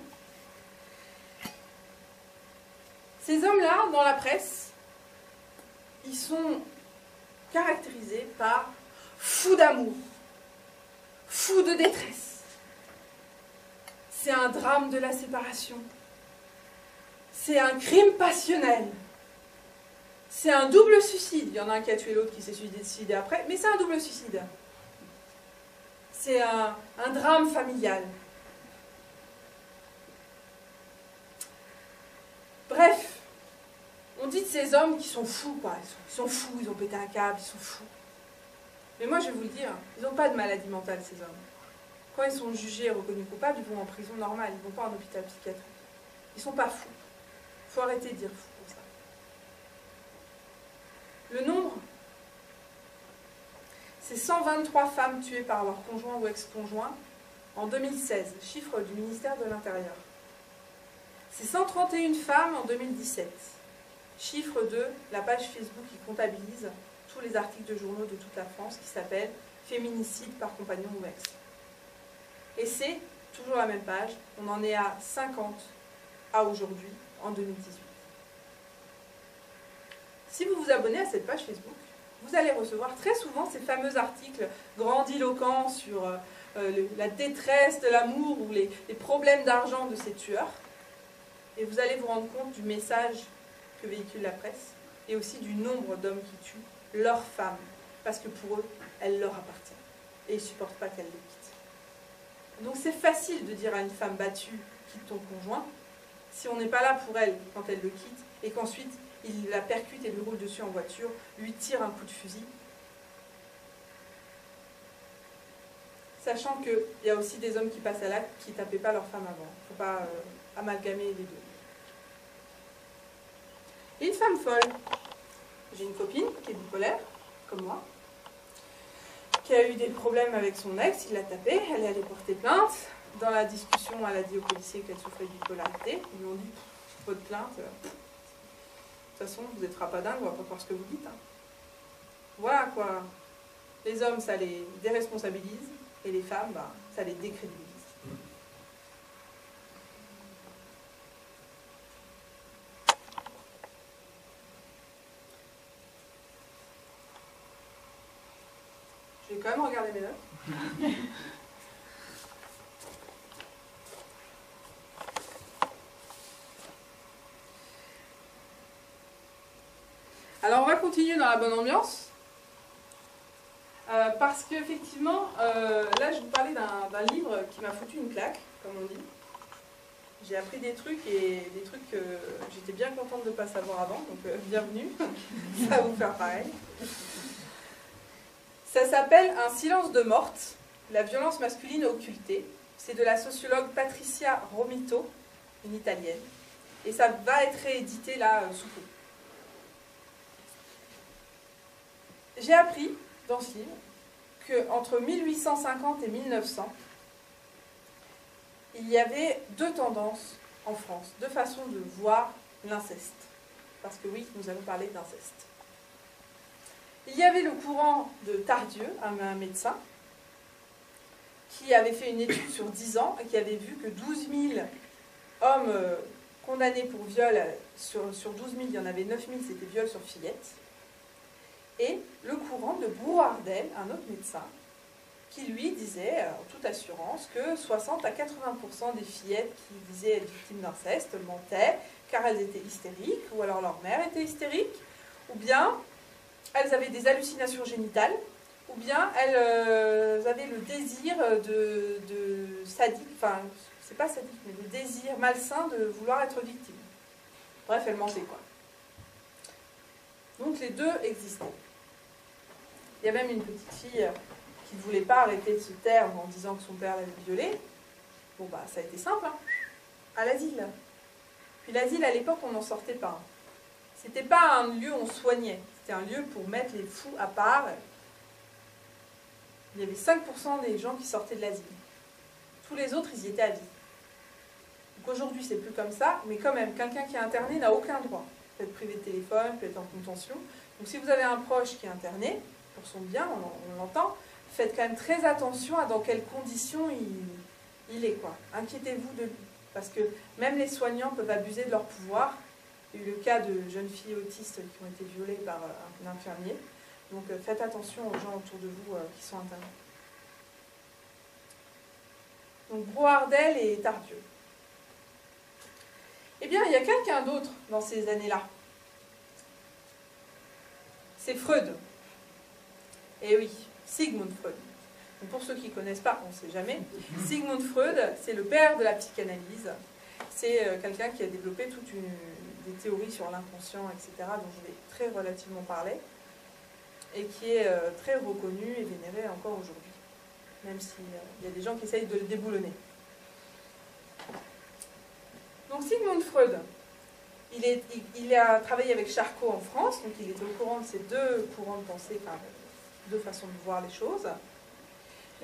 Ces hommes-là, dans la presse, ils sont caractérisés par fous d'amour, fous de détresse. C'est un drame de la séparation. C'est un crime passionnel. C'est un double suicide. Il y en a un qui a tué l'autre qui s'est suicidé après, mais c'est un double suicide. C'est un drame familial. Bref, on dit de ces hommes qui sont fous, quoi. Ils sont fous, ils ont pété un câble, ils sont fous. Mais moi, je vais vous le dire, ils n'ont pas de maladie mentale, ces hommes. Quand ils sont jugés et reconnus coupables, ils vont en prison normale, ils ne vont pas en hôpital psychiatrique. Ils ne sont pas fous. Il faut arrêter de dire fou pour ça. Le nombre, c'est 123 femmes tuées par leur conjoint ou ex-conjoint en 2016, chiffre du ministère de l'Intérieur. C'est 131 femmes en 2017, chiffre de la page Facebook qui comptabilise tous les articles de journaux de toute la France qui s'appelle « Féminicide par compagnon ou ex ». Et c'est toujours la même page, on en est à 50 à aujourd'hui, en 2018. Si vous vous abonnez à cette page Facebook, vous allez recevoir très souvent ces fameux articles grandiloquents sur la détresse de l'amour ou les problèmes d'argent de ces tueurs. Et vous allez vous rendre compte du message que véhicule la presse et aussi du nombre d'hommes qui tuent leurs femmes, parce que pour eux, elle leur appartient. Et ils ne supportent pas qu'elle les quitte. Donc c'est facile de dire à une femme battue, quitte ton conjoint, si on n'est pas là pour elle quand elle le quitte, et qu'ensuite il la percute et lui roule dessus en voiture, lui tire un coup de fusil. Sachant qu'il y a aussi des hommes qui passent à l'acte qui ne tapaient pas leur femme avant. Il ne faut pas amalgamer les deux. Et une femme folle. J'ai une copine qui est bipolaire, comme moi, qui a eu des problèmes avec son ex, il l'a tapée, elle est allée porter plainte. Dans la discussion, elle a dit au policier qu'elle souffrait de bipolarité. Ils lui ont dit, votre plainte, de toute façon, vous n'êtes rapadingue, on ne va pas croire ce que vous dites. Hein. Voilà quoi. Les hommes, ça les déresponsabilise, et les femmes, bah, ça les décrédibilise. Je vais quand même regarder mes notes. Alors on va continuer dans la bonne ambiance. Parce qu'effectivement, là je vous parlais d'un livre qui m'a foutu une claque, comme on dit. J'ai appris des trucs et des trucs que j'étais bien contente de ne pas savoir avant, donc bienvenue, ça va vous faire pareil. Ça s'appelle « Un silence de morte, la violence masculine occultée ». C'est de la sociologue Patricia Romito, une italienne. Et ça va être réédité là sous peu. J'ai appris dans ce livre qu'entre 1850 et 1900, il y avait deux tendances en France, deux façons de voir l'inceste. Parce que oui, nous allons parler d'inceste. Il y avait le courant de Tardieu, un médecin, qui avait fait une étude sur 10 ans et qui avait vu que 12 000 hommes condamnés pour viol, sur 12 000, il y en avait 9 000, c'était viol sur fillette. Et le courant de Brouardel, un autre médecin, qui lui disait, en toute assurance, que 60 à 80% des fillettes qui disaient être victimes d'inceste mentaient, car elles étaient hystériques, ou alors leur mère était hystérique, ou bien elles avaient des hallucinations génitales, ou bien elles avaient le désir de sadique, enfin, c'est pas sadique, mais le désir malsain de vouloir être victime. Bref, elles mentaient, quoi. Donc les deux existaient. Il y a même une petite fille qui ne voulait pas arrêter de se taire en disant que son père l'avait violée. Bon, bah, ça a été simple, hein. À l'asile. Puis l'asile, à l'époque, on n'en sortait pas. C'était pas un lieu où on soignait. C'était un lieu pour mettre les fous à part. Il y avait 5% des gens qui sortaient de l'asile. Tous les autres, ils y étaient à vie. Donc aujourd'hui, c'est plus comme ça, mais quand même, quelqu'un qui est interné n'a aucun droit. Peut être privé de téléphone, peut être en contention. Donc si vous avez un proche qui est interné, pour son bien, on l'entend, faites quand même très attention à dans quelles conditions il est, quoi. Inquiétez-vous de lui. Parce que même les soignants peuvent abuser de leur pouvoir. Il y a eu le cas de jeunes filles autistes qui ont été violées par un infirmier. Donc faites attention aux gens autour de vous qui sont internés. Donc Brouardel et Tardieu. Eh bien, il y a quelqu'un d'autre dans ces années-là. C'est Freud. Eh oui, Sigmund Freud. Donc pour ceux qui ne connaissent pas, on ne sait jamais. Sigmund Freud, c'est le père de la psychanalyse. C'est quelqu'un qui a développé toutes des théories sur l'inconscient, etc., dont je vais très relativement parler, et qui est très reconnu et vénéré encore aujourd'hui, même s'il y a des gens qui essayent de le déboulonner. Donc Sigmund Freud, il a travaillé avec Charcot en France, donc il était au courant de ces deux courants de pensée, enfin deux façons de voir les choses.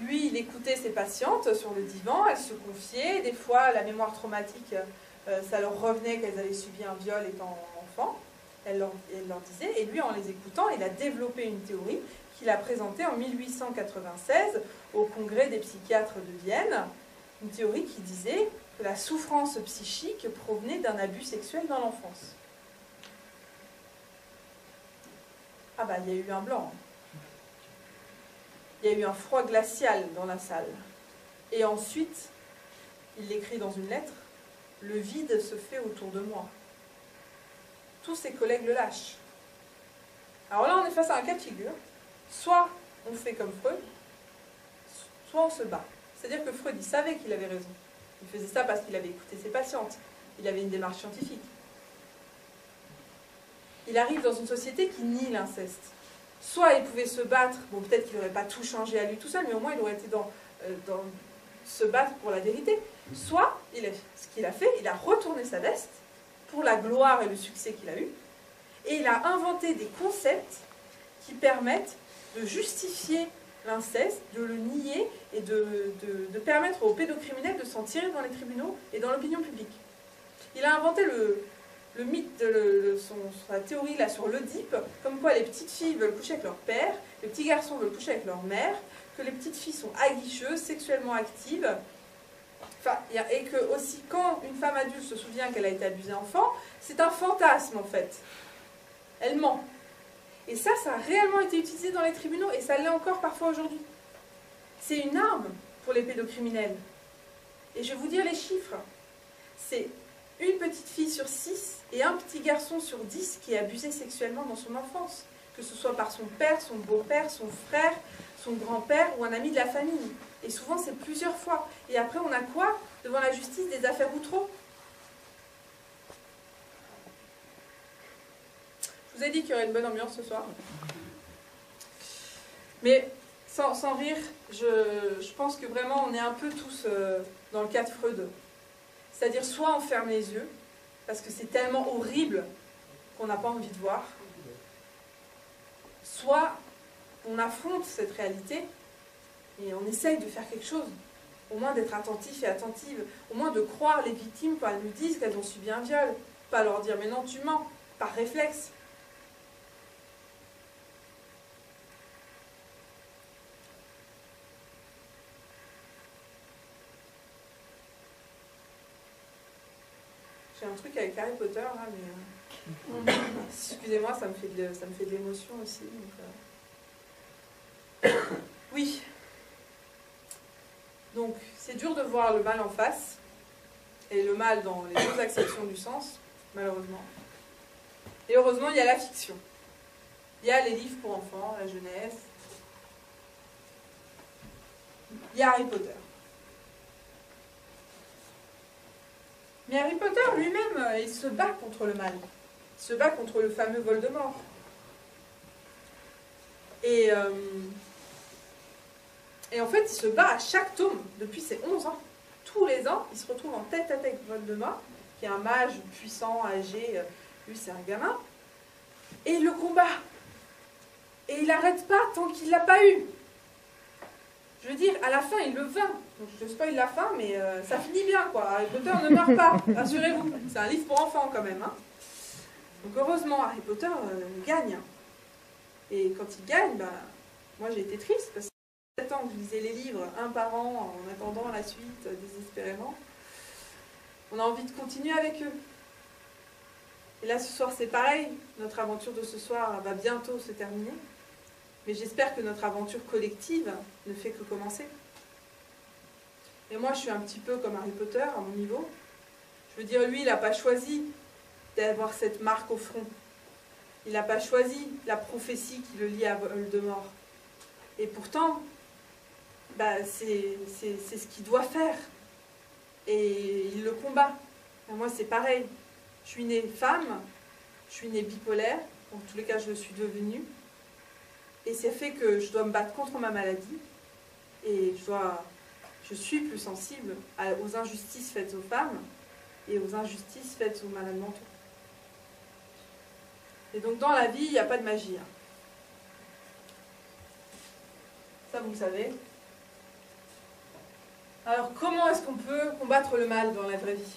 Lui, il écoutait ses patientes sur le divan, elles se confiaient, des fois la mémoire traumatique, ça leur revenait qu'elles avaient subi un viol étant enfant, elle leur disait, et lui, en les écoutant, il a développé une théorie qu'il a présentée en 1896 au Congrès des psychiatres de Vienne, une théorie qui disait que la souffrance psychique provenait d'un abus sexuel dans l'enfance. Ah bah, il y a eu un blanc. Il y a eu un froid glacial dans la salle. Et ensuite, il l'écrit dans une lettre, « Le vide se fait autour de moi. » Tous ses collègues le lâchent. Alors là, on est face à un cas de figure. Soit on fait comme Freud, soit on se bat. C'est-à-dire que Freud, il savait qu'il avait raison. Il faisait ça parce qu'il avait écouté ses patientes. Il avait une démarche scientifique. Il arrive dans une société qui nie l'inceste. Soit il pouvait se battre, bon peut-être qu'il n'aurait pas tout changé à lui tout seul, mais au moins il aurait été dans se battre pour la vérité. Soit, ce qu'il a fait, il a retourné sa veste pour la gloire et le succès qu'il a eu, et il a inventé des concepts qui permettent de justifier l'inceste, de le nier et de permettre aux pédocriminels de s'en tirer dans les tribunaux et dans l'opinion publique. Il a inventé le mythe de sa théorie là, sur l'Oedipe, comme quoi les petites filles veulent coucher avec leur père, les petits garçons veulent coucher avec leur mère, que les petites filles sont aguicheuses, sexuellement actives, enfin, et que aussi quand une femme adulte se souvient qu'elle a été abusée enfant, c'est un fantasme en fait. Elle ment. Et ça a réellement été utilisé dans les tribunaux, et ça l'est encore parfois aujourd'hui. C'est une arme pour les pédocriminels. Et je vais vous dire les chiffres. C'est une petite fille sur 6 et un petit garçon sur 10 qui est abusé sexuellement dans son enfance. Que ce soit par son père, son beau-père, son frère, son grand-père ou un ami de la famille. Et souvent, c'est plusieurs fois. Et après, on a quoi devant la justice? Des affaires Outreau. Je vous ai dit qu'il y aurait une bonne ambiance ce soir. Mais sans rire, je pense que vraiment, on est un peu tous dans le cas de Freud. C'est-à-dire, soit on ferme les yeux, parce que c'est tellement horrible qu'on n'a pas envie de voir, soit on affronte cette réalité et on essaye de faire quelque chose, au moins d'être attentif et attentive, au moins de croire les victimes quand elles nous disent qu'elles ont subi un viol, pas leur dire « mais non, tu mens », par réflexe. J'ai un truc avec Harry Potter, là, mais... excusez-moi, ça me fait de l'émotion aussi. Donc, oui. c'est dur de voir le mal en face, et le mal dans les deux acceptions du sens, malheureusement. Et heureusement, il y a la fiction. Il y a les livres pour enfants, la jeunesse. Il y a Harry Potter. Mais Harry Potter lui-même, il se bat contre le mal. Il se bat contre le fameux Voldemort. Et en fait, il se bat à chaque tome, depuis ses 11 ans. Tous les ans, il se retrouve en tête à tête avec Voldemort, qui est un mage puissant, âgé, lui c'est un gamin, et il le combat. Et il n'arrête pas tant qu'il ne l'a pas eu. Je veux dire, à la fin, il le vainc. Donc, je spoil la fin, mais ça finit bien, quoi. Harry Potter ne meurt pas, rassurez-vous. C'est un livre pour enfants, quand même. Hein. Donc, heureusement, Harry Potter gagne. Et quand il gagne, bah, moi, j'ai été triste, parce que 7 ans que je lisais les livres, un par an, en attendant la suite, désespérément. On a envie de continuer avec eux. Et là, ce soir, c'est pareil. Notre aventure de ce soir va bientôt se terminer. Mais j'espère que notre aventure collective ne fait que commencer. Et moi, je suis un petit peu comme Harry Potter, à mon niveau. Je veux dire, lui, il n'a pas choisi d'avoir cette marque au front. Il n'a pas choisi la prophétie qui le lie à Voldemort. Et pourtant, bah, c'est ce qu'il doit faire. Et il le combat. Et moi, c'est pareil. Je suis née femme, je suis née bipolaire, en tous les cas, je le suis devenue. Et ça fait que je dois me battre contre ma maladie. Et je suis plus sensible aux injustices faites aux femmes et aux injustices faites aux malades mentaux. Et donc, dans la vie, il n'y a pas de magie. Hein. Ça, vous le savez. Alors, comment est-ce qu'on peut combattre le mal dans la vraie vie?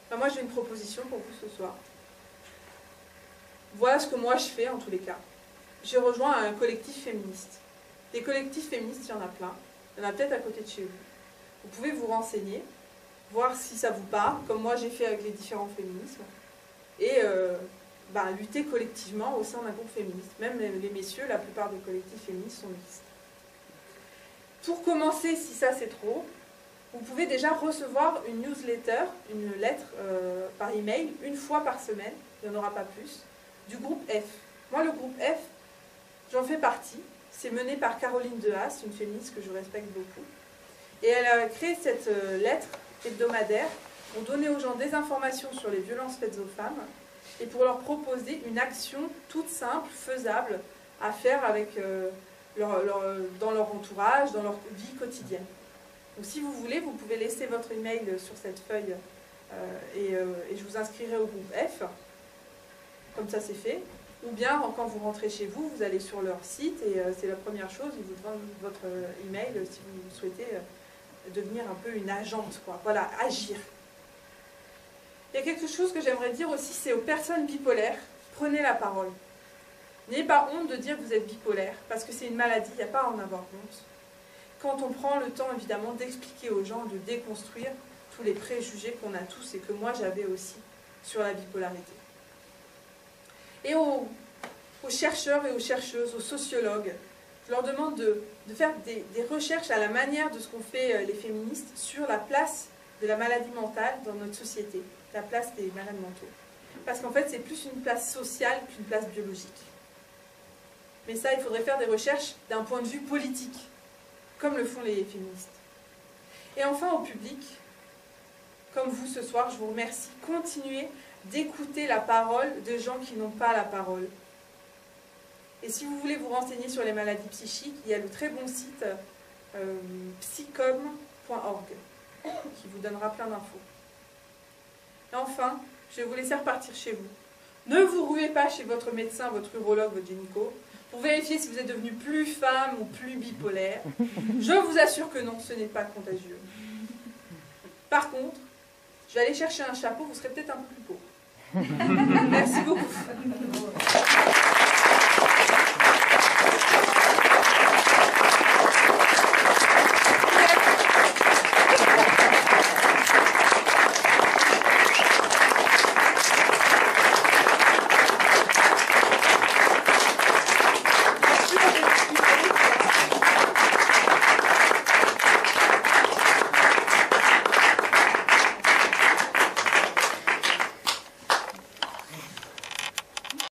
Enfin, moi, j'ai une proposition pour vous ce soir. Voilà ce que moi, je fais, en tous les cas. J'ai rejoint un collectif féministe. Des collectifs féministes, il y en a plein. Il y en a peut-être à côté de chez vous. Vous pouvez vous renseigner, voir si ça vous parle, comme moi, j'ai fait avec les différents féminismes. Et lutter collectivement au sein d'un groupe féministe. Même les messieurs, la plupart des collectifs féministes sont mixtes. Pour commencer, si ça c'est trop, vous pouvez déjà recevoir une newsletter, une lettre par email, une fois par semaine, il n'y en aura pas plus, du groupe F. Moi, le groupe F, j'en fais partie. C'est mené par Caroline Dehaas, une féministe que je respecte beaucoup. Et elle a créé cette lettre hebdomadaire pour donner aux gens des informations sur les violences faites aux femmes et pour leur proposer une action toute simple, faisable, à faire avec, dans leur entourage, dans leur vie quotidienne. Donc si vous voulez, vous pouvez laisser votre email sur cette feuille et je vous inscrirai au groupe F. Comme ça, c'est fait. Ou bien, quand vous rentrez chez vous, vous allez sur leur site et c'est la première chose, ils vous demandent votre email si vous souhaitez devenir un peu une agente, quoi. Voilà, agir. Il y a quelque chose que j'aimerais dire aussi, c'est aux personnes bipolaires, prenez la parole. N'ayez pas honte de dire que vous êtes bipolaire, parce que c'est une maladie, il n'y a pas à en avoir honte. Quand on prend le temps, évidemment, d'expliquer aux gens, de déconstruire tous les préjugés qu'on a tous et que moi j'avais aussi sur la bipolarité. Et aux chercheurs et aux chercheuses, aux sociologues, je leur demande de faire des recherches à la manière de ce qu'ont fait les féministes sur la place de la maladie mentale dans notre société, la place des malades mentaux. Parce qu'en fait, c'est plus une place sociale qu'une place biologique. Mais ça, il faudrait faire des recherches d'un point de vue politique, comme le font les féministes. Et enfin, au public, comme vous ce soir, je vous remercie. Continuez d'écouter la parole de gens qui n'ont pas la parole. Et si vous voulez vous renseigner sur les maladies psychiques, il y a le très bon site psycom.org qui vous donnera plein d'infos. Et enfin, je vais vous laisser repartir chez vous. Ne vous ruez pas chez votre médecin, votre urologue, votre gynéco, pour vérifier si vous êtes devenu plus femme ou plus bipolaire. Je vous assure que non, ce n'est pas contagieux. Par contre, je vais aller chercher un chapeau, vous serez peut-être un peu plus pauvre. Merci beaucoup.